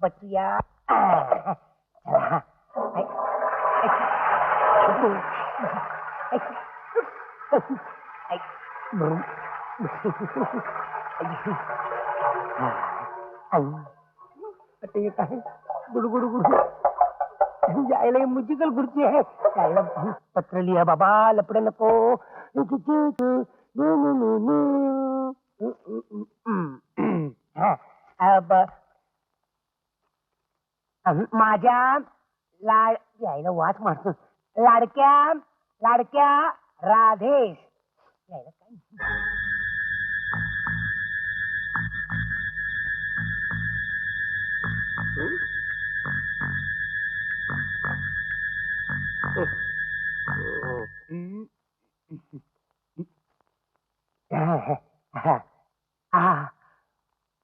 बसूया. गुडगुड गुड जायला म्युझिकल खुर्ची आहे. जायला पत्र लिहा बाबा, लपड नको. माझ्या यायला वाच मारतो. लाडक्या राधेश. यायला काय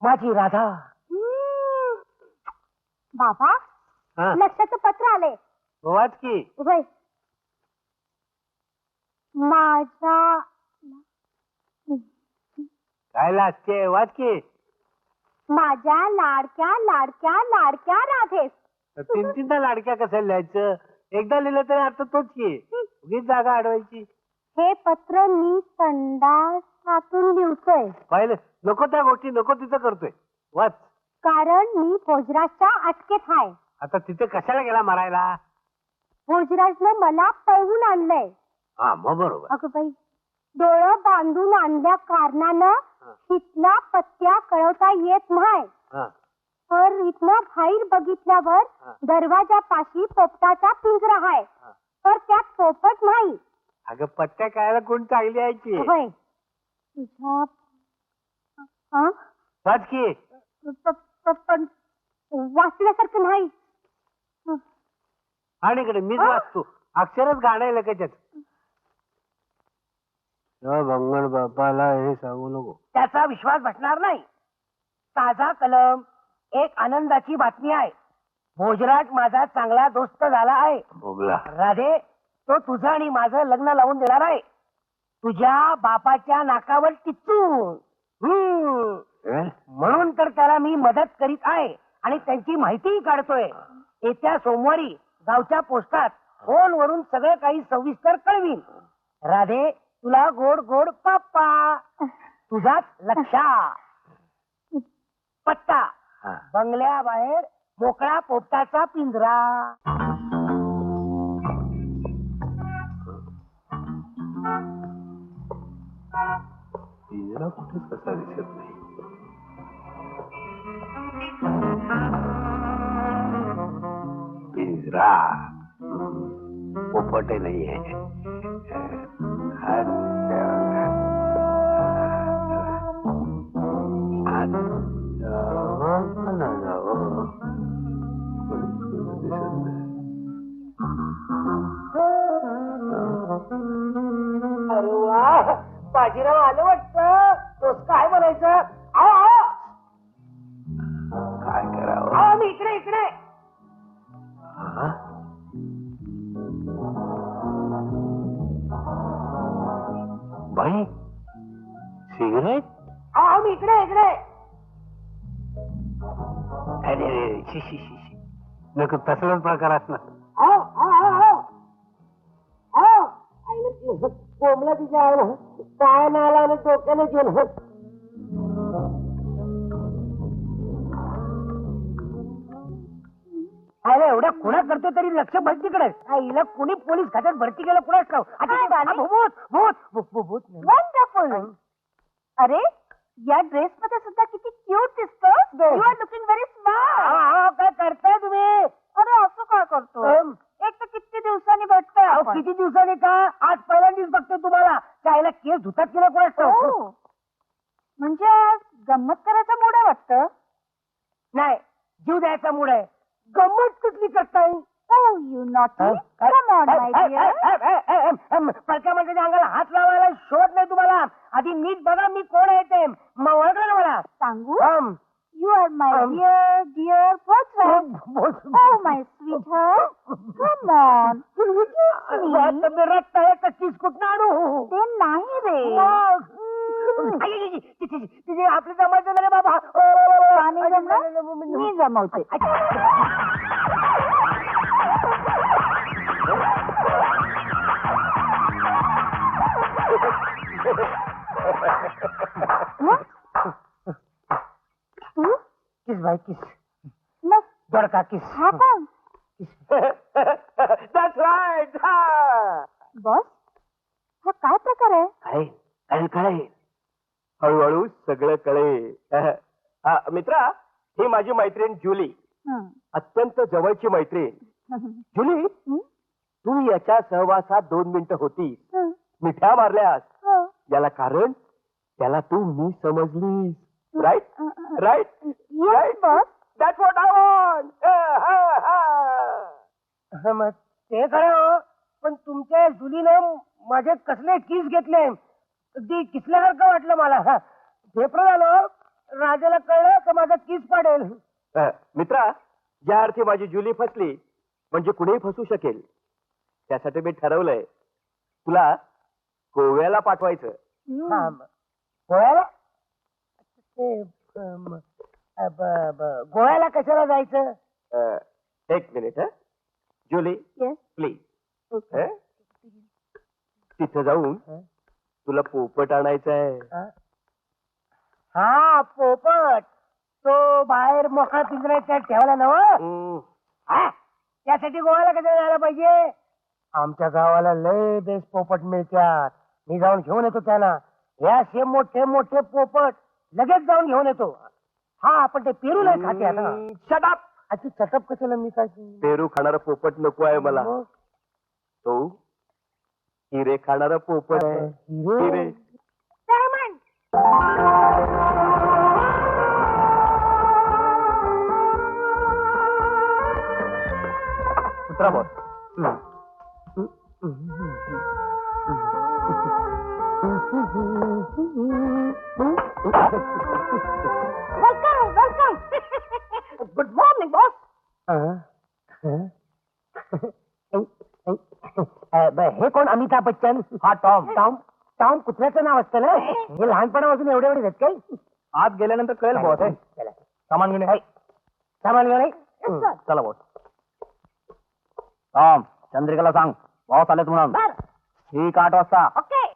माझी राधा. बाबा, लक्षाचं पत्र आले. वाच की. होय. माझ्या काय लागते? वाच की. माझ्या लाडक्या राधेस. तीन तीनदा लाडक्या कसं लिहायचं? एकदा लिहिलं तरी आता तोच की. उगीच जागा अडवायची. हे पत्र मी संडासातून लिहतोय. पाहिलं, नको त्या गोष्टी नको तिथं करतोय. वाच. कारण मी भोजराजच्या अटकेत आहे. आता तिथे कशाला गेला मारायला? भोजराजनं मला पळवून आणलंय. हा मग बरोबर. अगं बाई, डोळं बांधून आणल्या कारणानं तिथला पत्त्या कळवता येत नाही. तर इथनं बाहेर बघितल्यावर दरवाजापाशी पोपटाचा पिंजरा आहे. तर त्यात पोपट नाही. अगं पट्ट्या खायला कोण चांगली यायची होय. तुझ्या हा? वाच की पण वाचल्यासारखं नाही. आणि इकडे मीच वाचतो अक्षरच गाणं लगेच भंगण बापाला हे सांगू नको. त्याचा विश्वास बसणार नाही. ताजा कलम एक आनंदाची बातमी आहे. भोजराज माझा चांगला दोस्त झाला आहे. राधे तो तुझं आणि माझं लग्न लावून देणार आहे तुझ्या बापाच्या नाकावर टिचून. म्हणून तर त्याला मी मदत करीत आहे आणि त्यांची माहितीही काढतोय. येत्या सोमवारी गावच्या पोस्टात फोन वरून सगळं काही सविस्तर कळवीन. राधे तुला गोड गोड पाप्पा. तुझाच लक्षा. पत्ता बंगल्याबाहेर मोकळा पोपटाचा पिंजरा. पिंजरा कुठेच कसा दिसत नाही. पिंजरा पोपट नाहीये. अरे वा बाजीराव आलं वाटतं. तोच काय म्हणायचं. आओ आओ काय करावं. आओ मी इकडे इकडे. बाई सिगरेट. आओ मी इकडे इकडे. अरे शी शी शी शी. नको तसलाच प्रकार असणार. आओ आओ आओ आओ कोंबला तिच्या आईला काय नाला आणि डोक्याने गेलं. अरे एवढ्या खुणा करतो तरी लक्ष भरतीकडे. हिला कोणी पोलीस खात्यात भरती केलं कुणाच ठाऊक. वंडरफुल. अरे या ड्रेस मध्ये सुद्धा किती क्यूट दिसतोस. You are looking very smart. काय करताय तुम्ही. अरे असं काय करतो. एक तर किती दिवसांनी भेटतोय आपण. किती दिवसांनी का. आज पहिल्यांदाच बघतोय तुम्हाला. त्याला केस धुतात की नाही कुणाच ठाऊक. हो. म्हणजे आज गंमत करायचा मूड आहे वाटतं. नाही जीव द्यायचा मूड आहे. गंमत कुठली करताय. Oh, you naughty. Come on, my dear. पडक्या म्हणजे अंगाला हात लावायला शोध नाही तुम्हाला. आधी नीट बघा मी कोण आहे ते. मग ओळखलं ना मला. सांगू. You are my dear boyfriend. Oh, my sweetheart. Come on. Kiss me. रक्त आहे तर किस कुठं आणू. ते नाही रे. तिथे आपलं जमायचं नाही रे बाबा. पाणी जमलं? मी जमवते. तू किस भाई किस. मग बडका किस. हा कोण. That's right. बॉस हा काय प्रकार आहे. काय कळेल. हळूहळू सगळं कळेल. मित्रा ही माझी मैत्रीण जुली. अत्यंत जवळची मैत्रीण. जुली तू याच्या सहवासात 2 मिनिटं होती. मिठ्या मारल्यास याला कारण त्याला तू मी समजलीस. Right right yes boss. That's what I want. मग ते खरं पण तुमच्या जुलीनं माझे कसले किस घेतले. अगदी किसल्यासारखं वाटलं मला. पेपर झालं राजाला कळलं तर माझा किस पाडेल. मित्रा ज्या अर्थी माझी जुली फसली म्हणजे कुणीही फसू शकेल. त्यासाठी मी ठरवलंय तुला गोव्याला पाठवायचं. गोव्याला. गोव्याला कशाला जायचं. एक मिनिट. Julie yes. प्लीज तिथं जाऊन तुला पोपट आणायचा आहे. हा पोपट तो बाहेर मोकळा पिंजऱ्यात ठेवला नव. त्यासाठी गोव्याला कशाला जायला पाहिजे. आमच्या गावाला लय बेस्ट पोपट मिळतात. मी जाऊन घेऊन येतो त्यांना. हे असे मोठे मोठे पोपट लगेच जाऊन घेऊन येतो. हा आपण ते पेरू नाही खाते आता. शटअप. अशी चटप कशाला मी काय. पेरू खाणारा पोपट नको आहे मला. तो हिरे खाणारा पोपट आहे हिरे. डायमंड. उतरा boss. Welcome welcome. Good morning boss. हे कोण अमिताभ बच्चन? हा टॉम. टॉम टॉम कुत्र्याचं नाव असतं ना. हे लहानपणापासून एवढे एवढे आहेत काही. आत गेल्यानंतर कळेल बॉस. चला. सामान घेऊन ये. सामान घेऊन ये. चला बॉस. टॉम चंद्रिकाला सांग बॉस आलेत म्हणून. बर. ठीक 8 वाजता. Okay.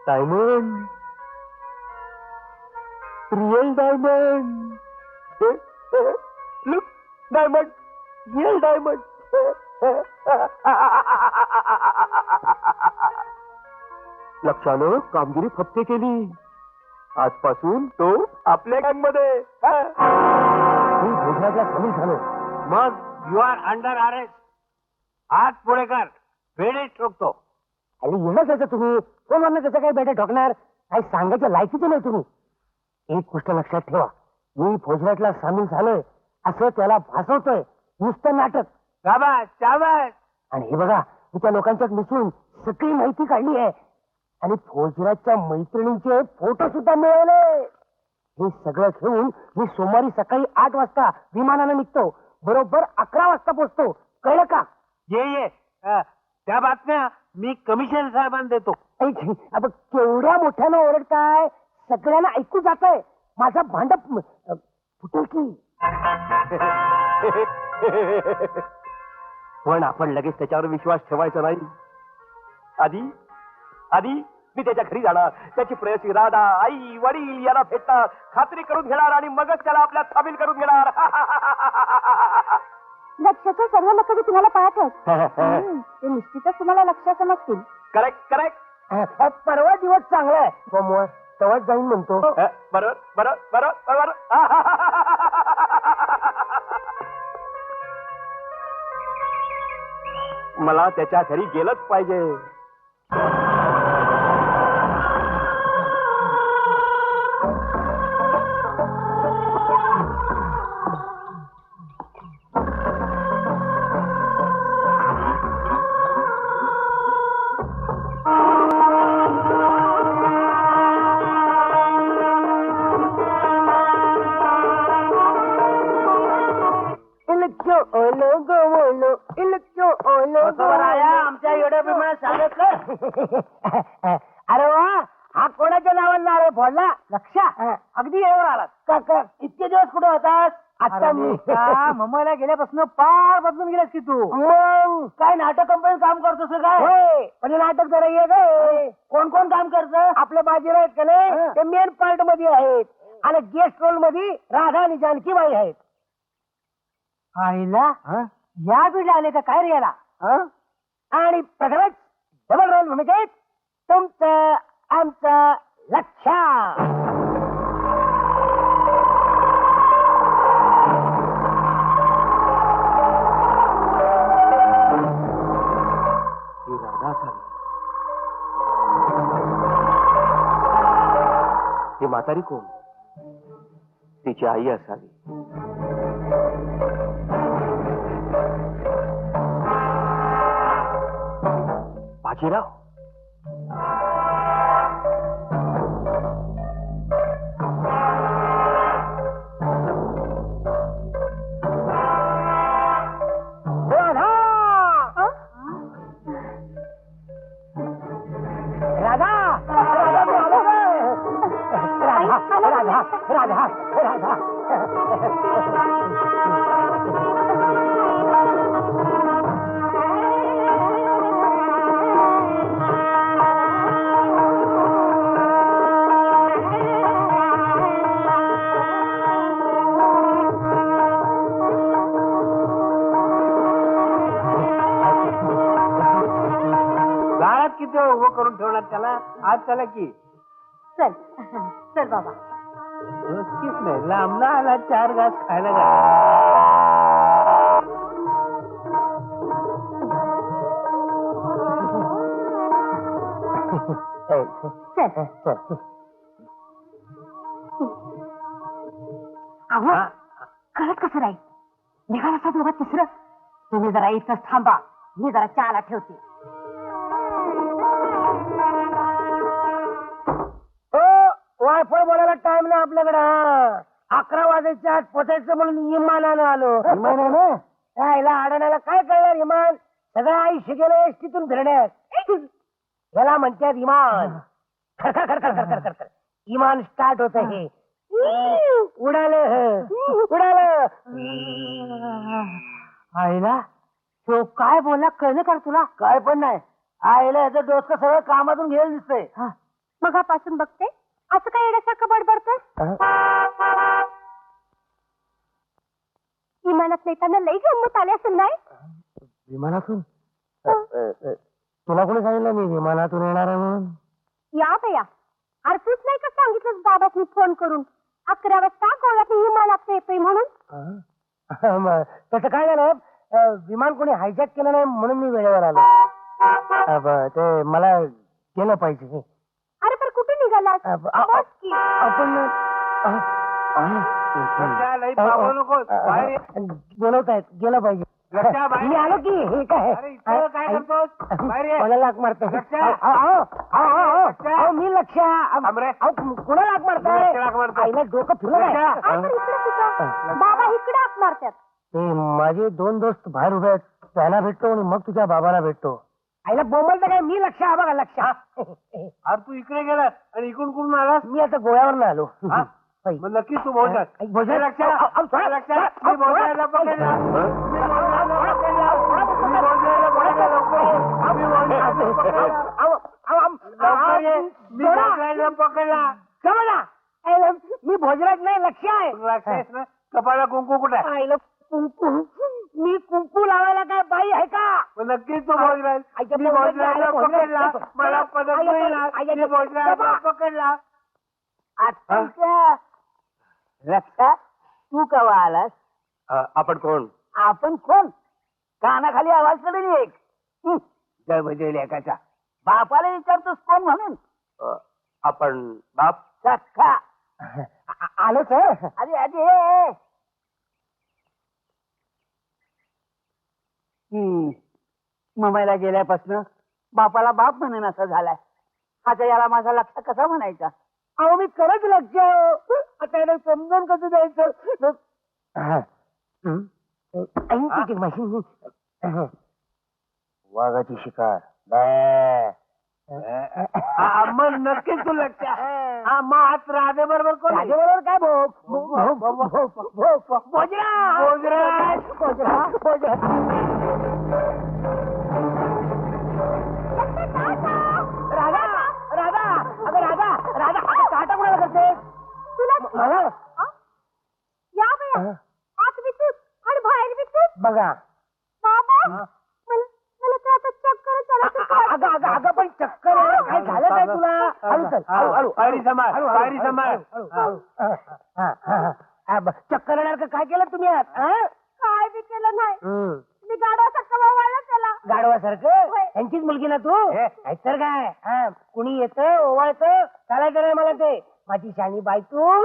Diamond real diamond. Look diamond real diamond. लक्षानं कामगिरी फत्ते केली. आजपासून तो आपल्या गँग मध्ये. मी भोजनाच्या सामील झालो. मग यू आर अंडर अरेस्ट. हात पुढे कर. वेळेत ठोकतो. आणि येणं त्याचं तुम्ही कोण कसं काही बेटा ठोकणार? काही सांगायच्या लायकीचे नाही तुम्ही. एक गोष्ट लक्षात ठेवा, मी फौजदारीला सामील झालोय असं त्याला भासवतोय. नुसतं नाटक. शाबास शाबास. आणि हे बघा, मी त्या लोकांच्यात मिसळून सगळी माहिती काढली आहे आणि फौजदारच्या मैत्रिणींचे फोटो सुद्धा मिळवले. हे सगळं घेऊन मी सोमवारी सकाळी 8 वाजता विमानानं निघतो. बरोबर 11 वाजता पोहोचतो. कळलं का? ये त्या बातम्या मी कमिशनर साहेबांना देतो. अब केवढ्या मोठ्यानं ओरडताय, सगळ्यांना ऐकू जातंय. माझा भांडप फुटेल की. पण आपण लगेच त्याच्यावर विश्वास ठेवायचा नाही. आधी आधी मी त्याच्या घरी जाणार. त्याची प्रेयसी राधा, आई, वडील यांना भेटणार, खात्री करून घेणार आणि मगच त्याला आपल्यात सामील करून घेणार. लक्षाचे सर्व लोक मी तुम्हाला पाहत आहेत. ते निश्चितच तुम्हाला लक्ष समजतील. Correct correct. परवा दिवस चांगला आहे. सोमवार तेव्हाच जाईन म्हणतो. बरोबर बरोबर बरोबर बरोबर. मला त्याच्या घरी गेलंच पाहिजे. आमच्या एवढ्या विमानात सांगितलं. अरे वा, हा कोणाच्या नावानं अरे फोडला? लक्षा अगदी येऊन आलात. काका इतके दिवस कुठे होतास? आता मी मुंबईला गेल्यापासून पार बदलून गेलास की तू. मग काय नाटक कंपनीत काम करतोस का काय? होय, पण हे नाटक जरा ये गे. कोण कोण काम करतं? आपले बाजीराव आहेत का नाही, ते मेन पार्ट मध्ये आहेत आणि गेस्ट रोल मध्ये राधा आणि जानकीबाई आहेत. आईला या बीडला आले का काय रे याला? आणि प्रथमच डबल रोल भूमिकेत तुमचं आमचं लक्ष्य. ही राधा असावी. ही म्हातारी कोण? तिची आई असावी. बाजीराव. राधा राधा राधा राधा. किती वेळ उभं करून ठेवणार त्याला? आज त्याला की चल चल बाबा रोजकीच नाही, लांबला आला 4 घास खायला जा. चल अहो कळत कसं राहील निघाला असा दोघा तिसरं. तुम्ही जरा इथंच थांबा, मी जरा चहाला ठेवते. वायफळ बोलायला टाइम नाही आपल्याकडे. 11 वाजायच्या आत पोचायचं म्हणून इमानानं आलो. यायला अडण्याला काय कळणार इमान? सगळं आयुष्य गेलं एसटीतून फिरण्यात. याला म्हणतात इमान. खरखर खरखर खरखर खरखर इमान स्टार्ट होत हे. उडालं उडालं. आईला तो काय बोलला कळलं का तुला? काय पण नाही. आईला याचं डोसकं सगळं कामातून घ्यायला दिसतंय. मगापासून बघते असं काय येण्यासारखं बडबडतोय. विमानात येताना लई गंमत आली असेल नाही? विमानातून? तुला कोणी सांगितलं मी विमानातून येणार आहे म्हणून? या बया अरे तूच नाही का सांगितलं बाबासनी फोन करून 11 वाजता गोव्यात विमानात येतोय म्हणून? तसं काय झालं, विमान कोणी हायजॅक केलं नाही म्हणून मी वेळेवर आलो. ते मला गेलं पाहिजे. अरे पण कुठे निघालास? बस की. बोलवतायत गेलं पाहिजे. मी आलो की. हे काय कोणाला लाक मारतो? मी लक्ष कोणाला लाक मारताय? आईला डोकं फिरलं काय? अरे इकडे कुठं? बाबा इकडे हाक मारतात. ते माझे 2 दोस्त बाहेर उभे आहेत, त्याला भेटतो आणि मग तुझ्या बाबाला भेटतो. आईला बोंबलतं काय? मी लक्ष बघा लक्ष. अरे तू इकडे गेलास आणि इकडून कुठून आलास? मी आता गोव्यावरून आलो. नक्कीच तू भोजनात पकडला. मी भोजनात नाही, लक्ष आहे. कपाळा कुंकू कुठे? आईला कुंकू? मी कुंकू लावायला काय बाई आहे का? नक्कीच तो भोजराज. मी भोजराजला पकडला, मला पदक मिळालं. भोजराजला पकडला. लक्षा तू कवा आलास? आपण कोण? आपण कोण? कानाखाली आवाज करेल एक. जय भजले एकाचा बापाला विचारतोस कोण म्हणून? आपण बाप. सख्खा. आलो सर. अरे अरे मुंबईला गेल्यापासून बापाला बाप म्हणून असा झालाय. आता याला माझा लक्ष कसा म्हणायचा? अहो मी खरंच लक्ष. आता याला समजून कसं द्यायचं? वाघाची शिकार. मग नक्कीच तू लक्ष. मग आज राधे बरोबर कोण? राधे बरोबर काय राधा राधा अगं राधा राधा टाटा कोणाला करते? मला या बया आत विसूत आणि बाहेर विसूत. बघा बाबा मला तर आता चक्कर चालत. अगं अगं अगं पण चक्कर काय झालं काय तुला? हळू चल हळू हळू पायरी सांभाळ. चक्कर येणार का? काय केलं तुम्ही आज? काय बी केलं नाही. मी गाडवासारखं वळवळलं त्याला. गाढवासारखं? त्यांचीच मुलगी ना तू? तर काय कुणी येतं ओवाळतं चालायचं नाही मला ते. माझी शाणी बाई तू.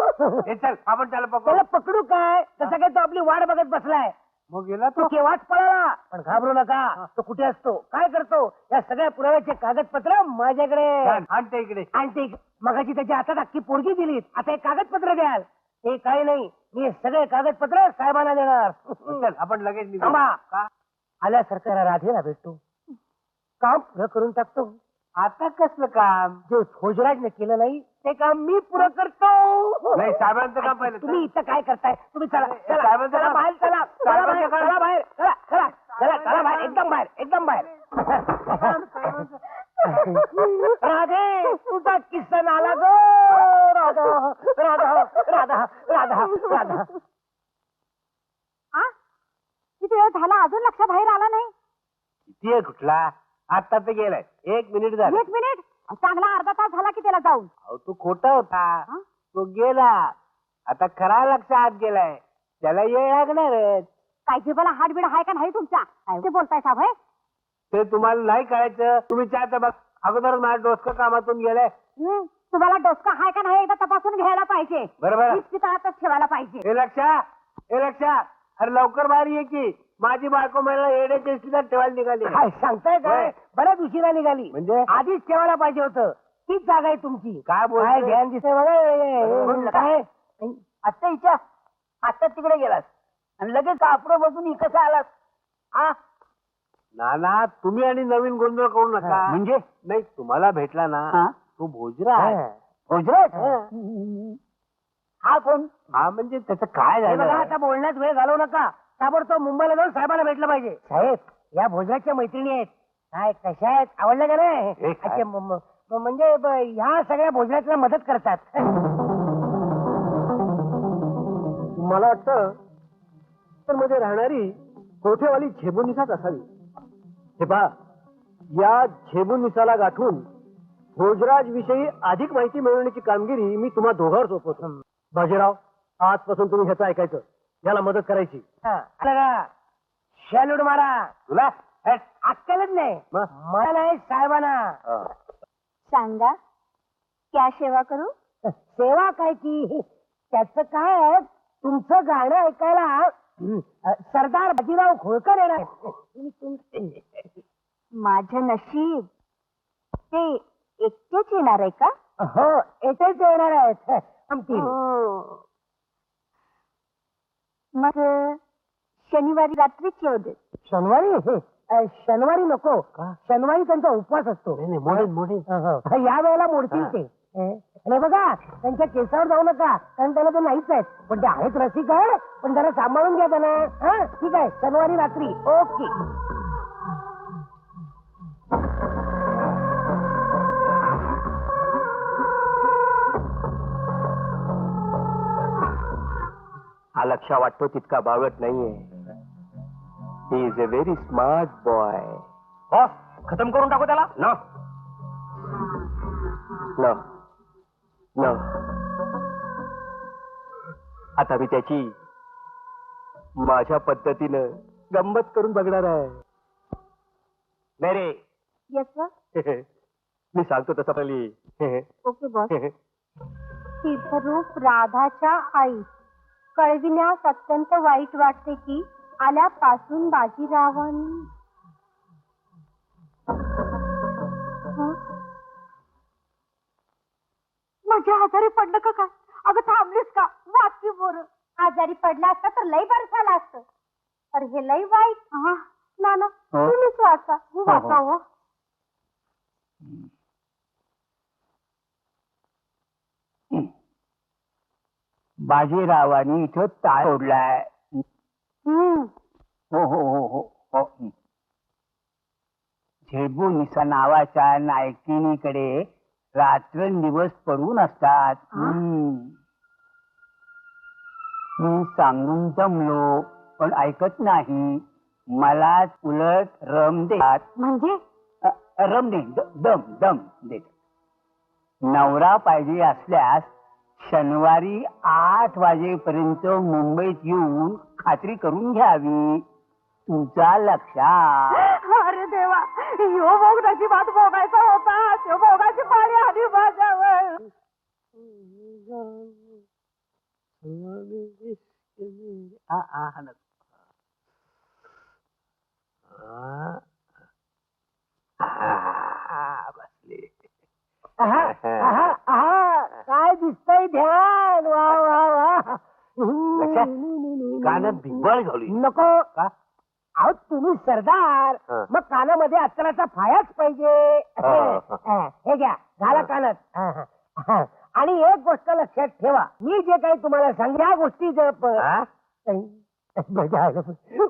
चल आपण त्याला पकडू काय? तसं काय तो आपली वाट बघत बसलाय. मग गेला तो केव्हाच पळाला. पण घाबरू नका. तो कुठे असतो काय करतो या सगळ्या पुराव्याचे कागदपत्र माझ्याकडे. आणते इकडे. मगाची त्याच्या हातात अख्खी पोरगी दिलीत. आता एक कागदपत्र द्याल. ते काही नाही, मी हे सगळे कागदपत्र साहेबांना देणार. चल आपण लगेच आल्यासारखं राधेला भेटतो. काम पुरं करून टाकतो. आता कसलं काम? जे फौजराजने केलं नाही ते काम मी पुरं करतो. नाही साहेबांचं काम पाहिलं. तुम्ही इथं काय करताय? तुम्ही चला चला बाहेर चला. चला बाहेर चला चला चला चला बाहेर एकदम बाहेर. राधे तुझा किस्सा नाला गो. राधा राधा राधा राधा राधा. किती वेळ झाला अजून लक्ष बाहेर आला नाही? किती आहे कुठला? आता तर गेलाय 1 मिनिट झालं. 1 मिनिट चांगला अर्धा तास झाला की त्याला जाऊन. अहो तू खोटा होता. हा? तो गेला. आता खरा लक्षात गेलाय. त्याला येळ लागणारच. काय जीवाला हाडबीड आहे का नाही तुमच्या? काय ते बोलताय साहेब हे? ते तुम्हाला नाही कळायचं. तुम्ही चाहता बघ अगोदर माझं डोसकं कामातून गेलंय. तुम्हाला डोसका आहे का नाही एकदा तपासून घ्यायला पाहिजे. बरोबर. इस्पितळातच ठेवायला पाहिजे. हे लक्षा अरे लवकर बाहेर ये की माझी बायको मला येड्याच्या इस्पितळात ठेवायला निघाली. काय सांगताय काय? होय. बऱ्याच उशिरा निघाली. म्हणजे? आधीच ठेवायला पाहिजे होतं. तीच जागा आहे तुमची. काय बोलतोय? काय ध्यान दिसतंय बघा. काय आता इच्छा आता तिकडे गेलास आणि लगेच कापड बसून इकडे आलास. हा नाना तुम्ही आणि नवीन गोंधळ करू नका. म्हणजे? नाही तुम्हाला भेटला ना हा? तो भोजरा आहे. गुजरात हा कोण? हा म्हणजे त्याचं काय हे बघा झालं? आता बोलण्यात वेळ घालवू नका. ताबडतोब मुंबईला जाऊन साहेबांना भेटलं पाहिजे. साहेब या भोजनाच्या मैत्रिणी आहेत. काय कशा आहेत? आवडल्या का नाही? हे काय? अच्छा, म्हणजे ह्या सगळ्या भोजनाला मदत करतात. मला वाटतं तर मध्ये राहणारी कोठेवाली झेबुनिसाच असावी. हे पहा या झेबुनिसाला गाठून भोजराज विषयी अधिक माहिती मिळवण्याची कामगिरी मी तुम्हा दोघांवर सोपवतो. बाजीराव आजपासून तुम्ही ह्याचं ऐकायचं. याला मदत करायची. शॅल्यूट मारा. तुला अक्कलच नाही. मग? मला नाही साहेबांना. हा. सांगा क्या सेवा करू? सेवा काय की त्याचं काय आहे, तुमचं गाणं ऐकायला सरदार बाजीराव होळकर येणार. माझं नशीब ते एकटेच येणार आहे का? हो येतेच येणार आहेत. आमची हो. मग शनिवारी रात्रीच येऊ दे. शनिवारी नको. शनिवारी त्यांचा उपवास असतो. मोडीन या वेळेला मोडतील ते. आणि बघा त्यांच्या केसावर जाऊ नका कारण त्याला ते नाहीच आहेत. पण ते आहेत रसिक आहे. पण त्याला सांभाळून घ्या त्यांना. हा ठीक आहे शनिवारी रात्री. ओके. हा लक्षा वाटतो तितका बावळट नाहीये. He is a very smart boy. Boss खतम करून टाकू त्याला. न न न आता मी त्याची माझ्या पद्धतीनं गंमत करून बघणार आहे. नाही रे येस सर. मी सांगतो तसं पहिली. Okay boss. तीर्थरूप राधाच्या आई कळविण्यास अत्यंत वाईट वाटते की आल्यापासून बाजीरावांनी म्हणजे आजारी पडलं का काय? अगं थांबलीस का? वाची बोर. आजारी पडला असता तर लई बरं झालं असतं. तर हे लई वाईट. ना ना तुम्हीच वाचा. वाचावं. बाजीरावांनी इथं ताळ सोडलाय. हो हो हो हो हो. झेबुनिसा नावाच्या नायकिनीकडे रात्रंदिवस पडून असतात. मी सांगून जमलो पण ऐकत नाही. मला उलट रम देतात. म्हणजे रम दे दम दम देत. नवरा पाहिजे असल्यास शनिवारी 8 वाजेपर्यंत मुंबईत येऊन खात्री करून घ्यावी. तुमचा लक्षात. अरे देवा ह्यो भोग नशिबात भोगायचा होता. त्यो भोगाची पाळी आली माझ्यावर. काय दिसतंय ध्यान. वा वा वा. कानात भिंगवाळ घालू. नको का? अहो तुम्ही सरदार. हा. मग कानामध्ये अत्तराचा फायाच पाहिजे. हे घ्या घाला कानात. आणि एक गोष्ट लक्षात ठेवा. मी जे काही तुम्हाला सांग या गोष्टी जर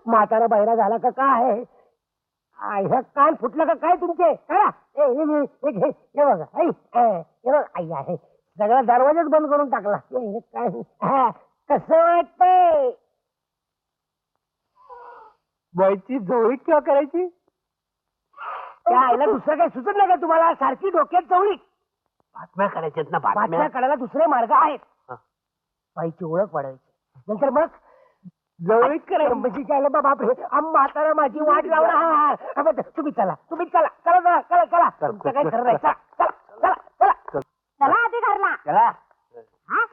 म्हातारा बहिरा झाला का काय? ह्या कान फुटलं का काय तुमचे? करा हे बघा. हे बघ आई आहे. सगळा दरवाजाच बंद करून टाकला. काय कसं वाटतंय? बॉयची जोळी किंवा करायची. त्या आईला दुसरं काही सुचत नाही का तुम्हाला? सारखी डोक्यात चवळी. बातम्या करायच्यात ना बातम्या काढायला दुसरे मार्ग आहेत. बाईची ओळख वाढवायची, नंतर मग जवळीत करायचं. म्हणजे काय बापरे, म्हातारा माझी वाट लावणार. तुम्ही चला, तुम्ही चला चला चला चला चला, तुमचं काय खरं नाही. चला चला चला चला चला आधी घरला. चला हा?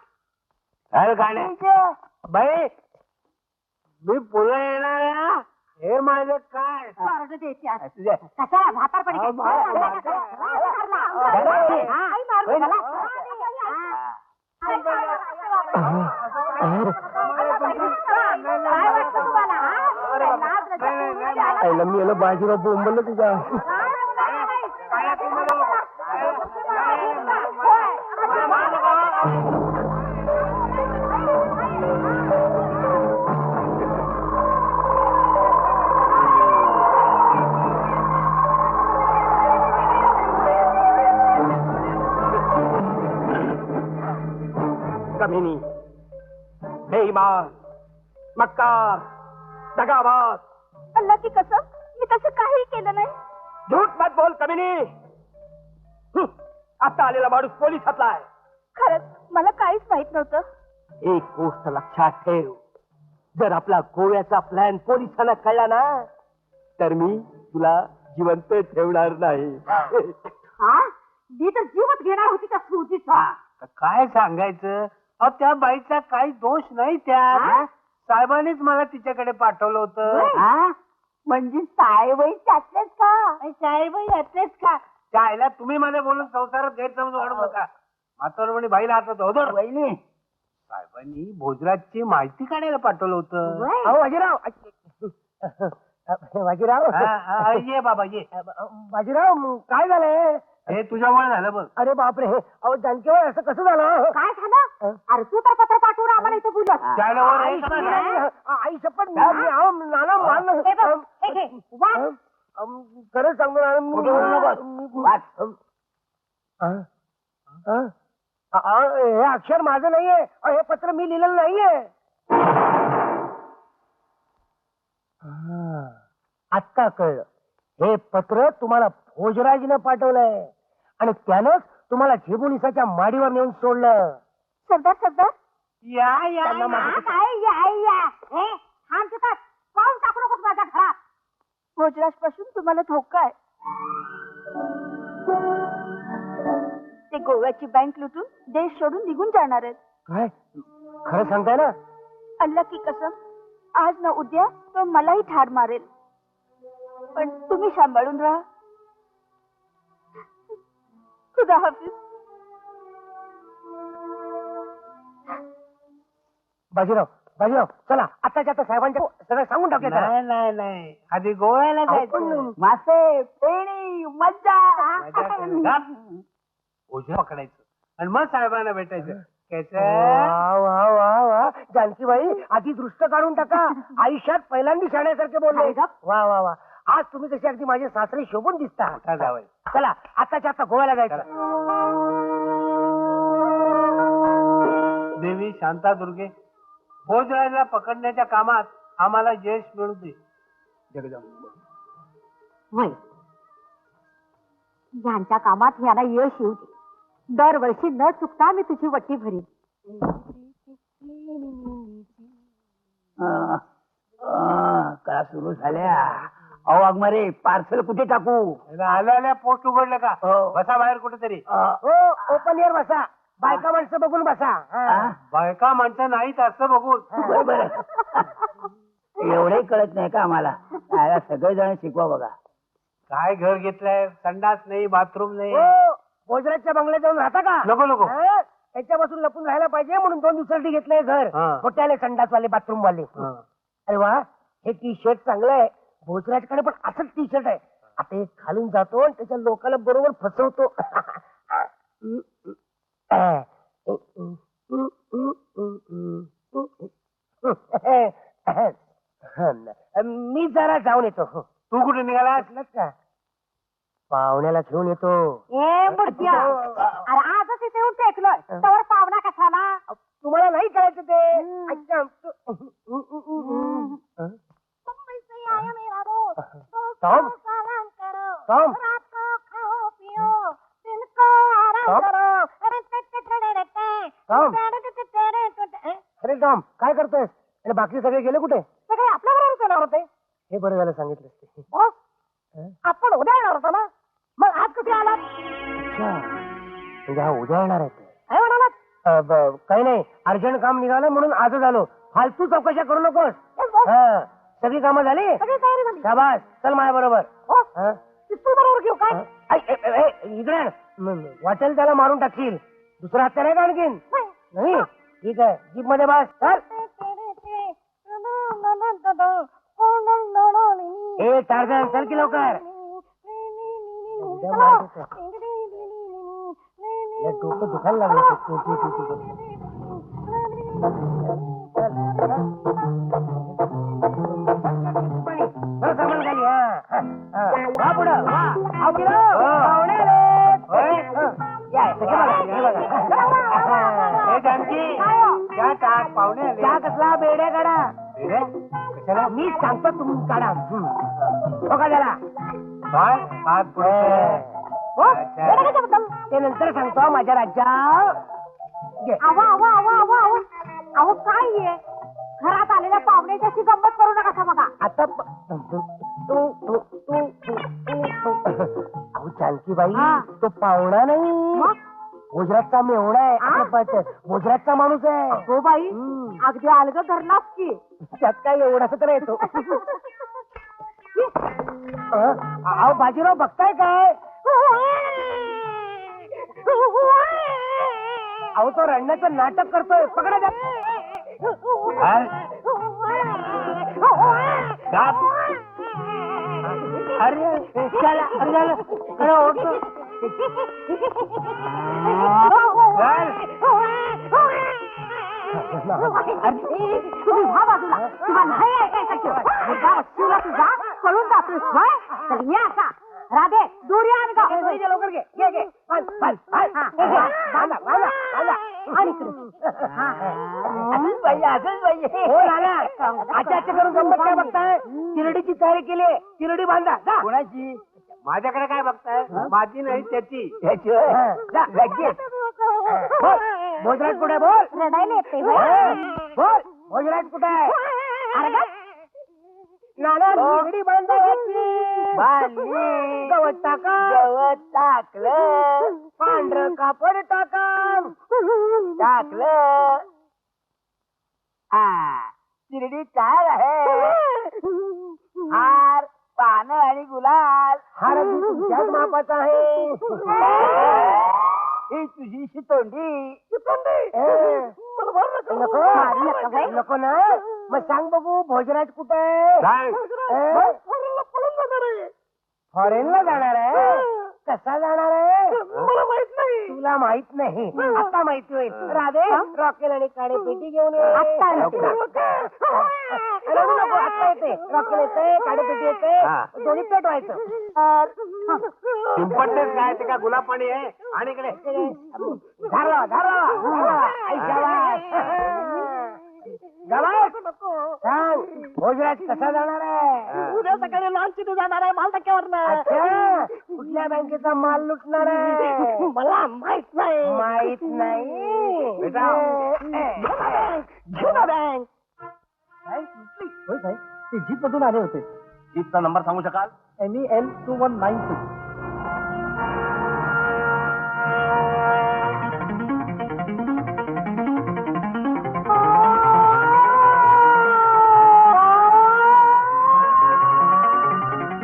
काय गाणे बाई, मी पुन्हा येणार आहे हा. हे माझं काय स्वर्ग देते आज. तुझ्या कशाला म्हातारपणी अहो, काय? म्हातार- चला, चला, म्हातार- चला, म्हातार- चला. म्हातार- हा, आई मारू होय ना? चला. काय वाटतं तुम्हाला, हा? लाज रजत आईला मी याला बाजीराव बोंबलं तुझ्या. कमिनी, बेईमान, मक्कार, दगाबाज. अल्ला की कसम, मी तसं काही केलं नाही. झूठ मत बोल कमिनी. आता आलेला माणूस पोलीस हातलाय. खरंच मला काहीच माहित नव्हतं. एक गोष्ट लक्षात ठेव, जर आपला गोव्याचा प्लॅन पोलिसांना कळला ना, तर मी तुला जिवंत ठेवणार नाही. हा? मी तर जीवच घेणार होती त्या स्मृतीचा. काय सांगायचं? अहो त्या बाईचा काही दोष नाही त्यात. साहेबांनीच मला तिच्याकडे पाठवलं होतं. म्हणजे साहेबही त्यातलेच का? साहेबही यातलेच का? त्या आईला तुम्ही मध्ये बोलून संसारात गैरसमज वाढू नका. म्हातारपणी बाईला हातात होदर. वहिनी साहेबांनी भोजराजची माहिती काढायला पाठवलं होतं. अहो बाजीराव, बाजीराव, ये बाबा ये. बाजीराव काय झालंय? हे तुझ्यामुळे झालं बघ. अरे बापरे, अहो जानकीबाई असं कसं झालं? काय झालं? अरे तू तर पत्र पाठवून आम्हाला इथं बोलत. त्याला वर हे का नाही? आई शपथ, नाना मान. हे बघ, हे घे, वाच. खरं सांगू ना, खोटं बोलू नकोस. हे अक्षर माझं नाहीये, हे पत्र मी लिहिलेलं नाहीये. आत्ता कळलं, हे पत्र तुम्हाला भोजराजनं पाठवलंय आणि त्यानंच तुम्हाला झेबुनिसाच्या माडीवर नेऊन सोडलं. सरदार सरदार या या त्यांना या. मागे- काय या हे थांब तिथं, पाऊल टाकू नकोस माझ्या घरात. भोजराज पासून तुम्हाला धोका आहे. ते गोव्याची बँक लुटून देश सोडून निघून जाणार आहेत. काय खरं सांगताय ना? अल्लाह की कसम, आज ना उद्या तो मलाही ठार मारेल. पण तुम्ही सांभाळून राहा. खुदा हाफिज. बाजीराव, बाजीराव, चला आत्ताच्या आता साहेबांच्या सगळं सांगून टाकलं त्याला. नाही नाही नाही, आधी गोव्याला जायचं. आपण- मासे पेणी मज्जा. भोजरा पकडायचं आणि मग साहेबांना भेटायचं. कसं? वा वा वा वा, जानकीबाई आधी दृष्ट काढून टाका. आयुष्यात पहिल्यांदा शाण्यासारखे बोलले. वा वा वा, आज तुम्ही कशी अगदी माझे सासरे शोभून दिसता. का जावई? चला आत्ताच्या आता गोव्याला जायचं. देवी शांतादुर्गे, भोजराजला पकडण्याच्या कामात आम्हाला यश मिळू दे. जगदंब. होय, यांच्या कामात यांना यश येऊ दे. दरवर्षी न चुकता मी तुझी वट्टी भरीन. कळा सुरू झाल्या. अहो वाघमारे, पार्सल कुठे टाकू? आल्या आल्या पोस्ट उघडलं का? हो. बसा बाहेर कुठेतरी. हो, ओपन एअर बसा, बायका माणसं बघून बसा. हा. बायका माणसं नाहीत असं बघून. बरोबर. एवढंही कळत नाही का आम्हाला? सगळेजण शिकवा बघा. काय घर घेतलंय? संडास नाही, बाथरूम नाही. हो, भोजराजच्या बंगल्यात जाऊन राहता का? नको नको. हा, त्याच्यापासून लपून राहायला पाहिजे म्हणून 2 दिवसासाठी घेतलंय घर. हा. मोठ्याले संडास वाले, बाथरूम वाले. हा. अरे वा, हे टी शर्ट चांगलं आहे. भोजराजकडे पण असंच टी शर्ट आहे. आता हे घालून जातो आणि त्याच्या लोकांना बरोबर फसवतो. मी जरा जाऊन येतो. तू कुठे निघालास? असलंच का? पाहुण्याला घेऊन येतो. ए मुर्त्या, अरे आजच इथे येऊन टेकलोय, तवर पाहुणा कशाला? तुम्हाला नाही करायचं ते. अच्छा. टॉम, टॉम रात को खाओ पियो दिन को आराम टॉम? करो टॉम? अरे टॉम काय करतोय आणि बाकी सगळे गेले कुठे सगळे आपल्या बरोबर येणार होते हे बरं झालं सांगितलं ते. बॉस आपण उद्या येणार होतो ना मग आज कधी आलात अच्छा म्हणजे हा उद्या येणार आहे ते. काय म्हणालात काही नाही अर्जंट काम निघालं म्हणून आजच आलो फालतू चौकशा करू नकोस Yes, boss. हा. सगळी कामं झाली सगळी तयारी झाली शाबास चल माझ्या बरोबर बॉस पिस्तूल बरोबर घेऊ काय इकडे आण. वाटेल त्याला मारून टाकशील दुसरा हत्यार आहे का आणखीन नाही ठीक आहे जीप मध्ये बस चल ए टार्झन चल की लवकर उद्या मला येतं. या डोकं दुखायला लागलं ते. बरं सामान खाली वा पुढं वा आव की रो? पाहुणे आलेत. या, सगळे बघा, सगळे बघा. ए, जानकी, चहा टाक, पाहुणे आले. चहा कसला बेड्या काढा कशाला मी सांगतो तुम्ही काढा हो का त्याला ते नंतर सांगतो माझ्या राज्यात घे. अहो काय आहे घरात आलेल्या पाहुण्याची गंमत करू नका बघा आता अहो जानकीबाई तो पाहुणा नाही गुजरातचा मेवणा आहे आपल्या गुजरातचा माणूस आहे हो बाई अगदी अलग धरलाच की त्यात काय एवढाच तर येतो अहो बाजीराव बघताय काय अहो तो रडण्याचं नाटक करतोय पकडा द्या अरे चला अरे झालं अरे ओढतो हा बाजूला तुला नाही ऐकायचं तुझा कळून जातोस होय तर ये असा राधे दूर या आणि लवकर घे घे घे आचार्य करून गंमत काय बघताय चिरडीची तयारी केली आहे चिरडी बांधा कोणाची माझ्याकडे काय बघताय माझी नाही त्याची भोजराज कुठे बोल रडायला येते बोल भोजराज कुठे आहे अरे नाना चिरडी बांधायची गवत टाका गवत टाकलं पांढरं कापड टाका टाकलं शिर्डी तयार आहे हार पानं आणि गुलाल हार तुझ्याच मापाचा आहे ही तुझी शितोंडी नको ना मग सांग बघू भोजराज कुठे फॉरेनला जाणार आहे कसा जाणार आहे मला माहित नाही तुला माहित नाही आता माहिती होईल राधे रॉकेल आणि काळे पेटी घेऊन ये रडू नको आता येते रॉकेल येते काळे पेटी येते दोन्ही पेटवायचं चिंपटलेच काय ते का गुलाब पाणी आहे आणि इकडे झाला सांग भोजराज कसा जाणार आहे उद्या सकाळी लॉन्च जाणार आहे माल टक्क्यावर अच्छा कुठल्या बँकेचा माल लुटणार आहे मला माहित नाही माहित नाही बँक ते जीप मधून आले होते जीपचा नंबर सांगू शकाल MEL 2196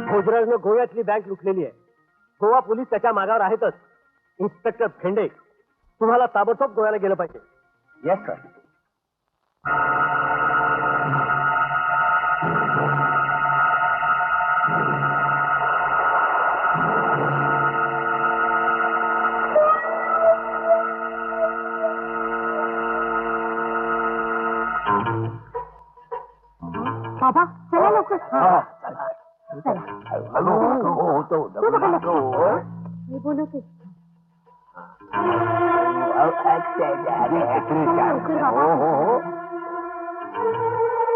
भोजराजनं गोव्यातली बँक लुटलेली आहे गोवा पोलीस त्याच्या मागावर आहेतच इन्स्पेक्टर फेंडे तुम्हाला ताबडतोब गोव्याला गेलं पाहिजे येस सर बाबा चला लवकर मी बोलवते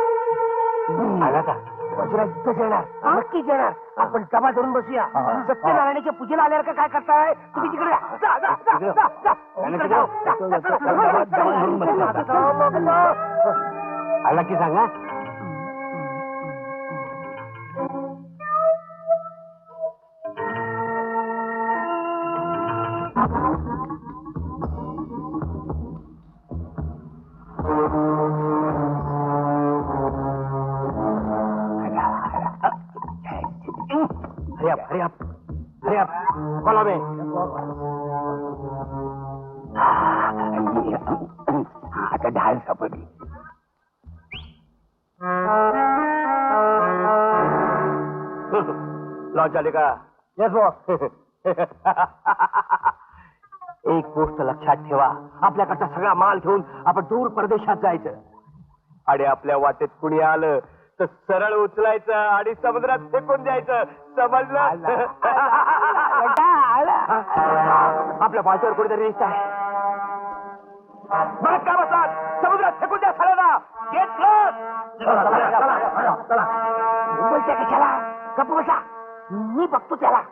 आला का भोजराज इथंच येणार नक्कीच येणार. आपण सभा धरून बसूया. सत्यनारायणाच्या पूजेला आल्यावर का काय करताय तुम्ही? तिकडे जा, जा, जा, जा, जा, जा. तिकडे जाऊ. जा, जा, जा, जा. आला की सांगा. Hurry up, hurry up, hurry up. Follow me. आता ढाल सापडली. लॉन्च झाली का? Yes boss. एक गोष्ट लक्षात ठेवा, आपल्याकडचा सगळा माल घेऊन आपण दूर परदेशात जायचं. आणि आपल्या वाटेत कुणी आलं तर सरळ उचलायचं आणि समुद्रात फेकून द्यायचं. समजलं? आपल्या पाठीवर कुठेतरी दिसत आहे. बघत का बसलात? समुद्रात फेकून द्या सगळ्यांना. Get lost. मुंबईच्या कशाला गप्प बसा, मी बघतो त्याला.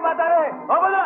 म्हातारे हो बोला.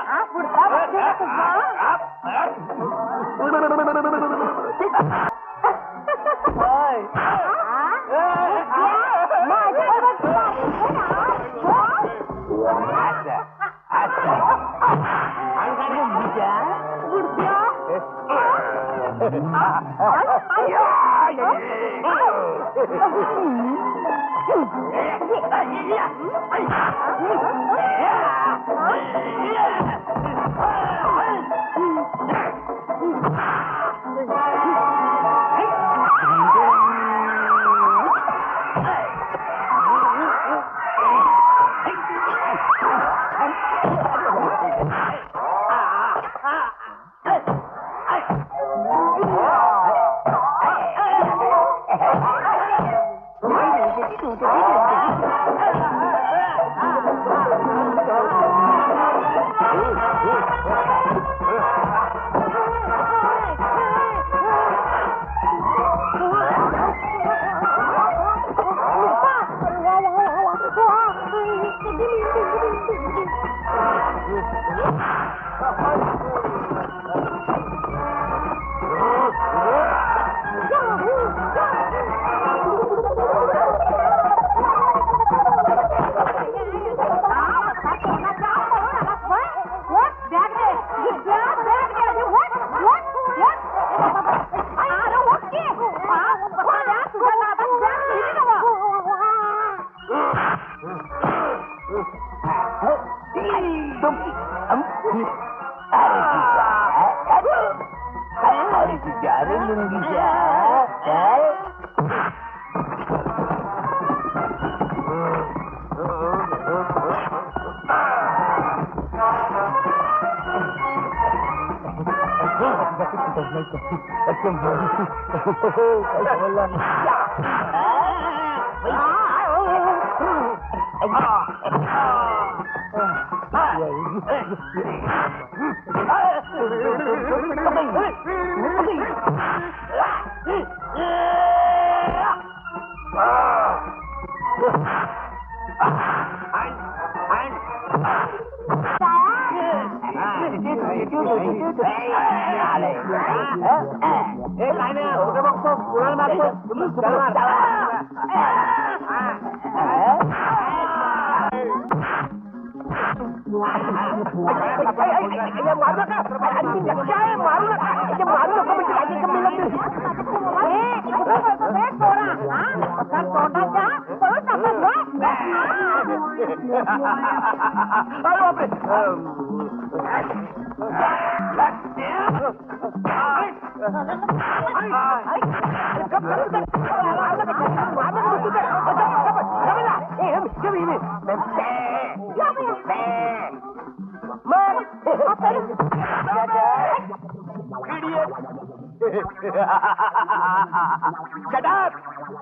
Shut up!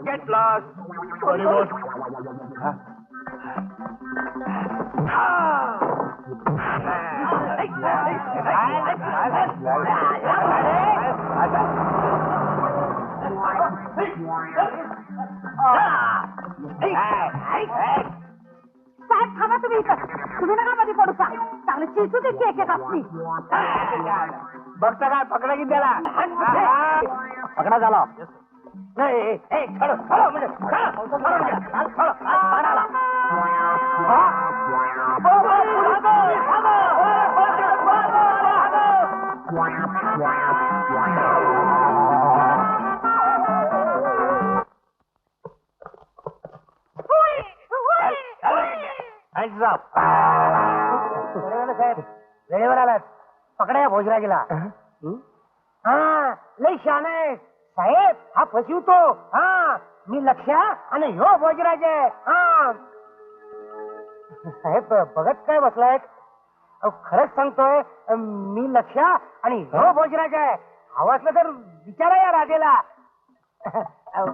Get lost! Sorry, boss. साहेब थांबा तुम्ही इथं. तुम्ही नका मध्ये पडू का. चांगली चिसू दे की एक एक आपली. बघता काय पकडा की त्याला पकडा झाला. नाही खरं खरं म्हणजे साहेब वेळेवर आलात. पकडा या भोजराजीला. हा लय शान आहे साहेब. हा फसवतो. हा मी लक्ष्या आणि ह्यो भोजराज आहे. हा साहेब बघत काय बसलाय. खरंच सांगतोय मी लक्ष्या आणि ह्यो भोजराज आहे. हवं असलं तर विचारा या राजेला.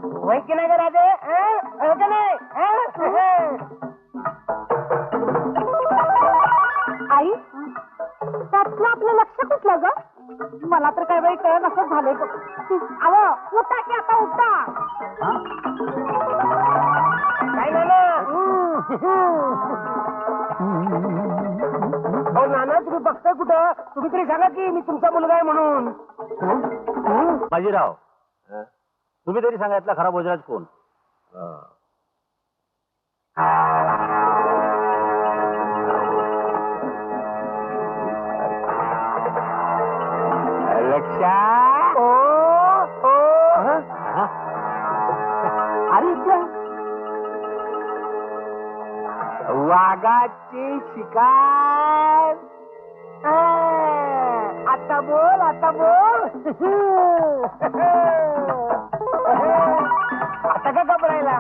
वय की नाही का राजे. हो का नाही. आई त्यातलं आपलं लक्ष कुठलं ग. मला तर काय बाई कळत असं झालंय बघ. अहो उठा की आता उठा. काय नाना. हो नाना तुम्ही बघताय कुठं. तुम्ही तरी सांगा की मी तुमचा मुलगा आहे म्हणून. बाजीराव तुम्ही तरी सांगायतला खरा भोजराज कोण. लक्ष्या. अरे वाघाची शिकार. आता बोल आता बोल. आता का घबरायला.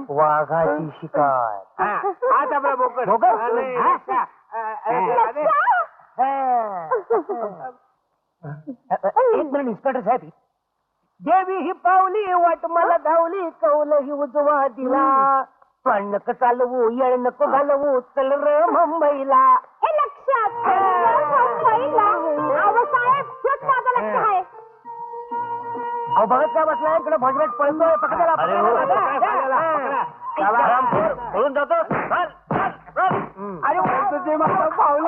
वाघाची शिकार. आज आपला बोकड. एक मिनिट इन्स्पेक्टर साहेब. देवी ही पावली वाट मला धावली कौल ही उजवा दिला. पण नको चालवू येळ नको घालवू चल र मुंबईला. हे लक्षात मुंबईला. अहो साहेब हेच माझं लक्ष आहे. अहो बघत काय बसलाय इकडे भोजराज पळतोय. पकडा अरे हो. पळून जातो. पळून जातो. अरे तुझे मला पावली.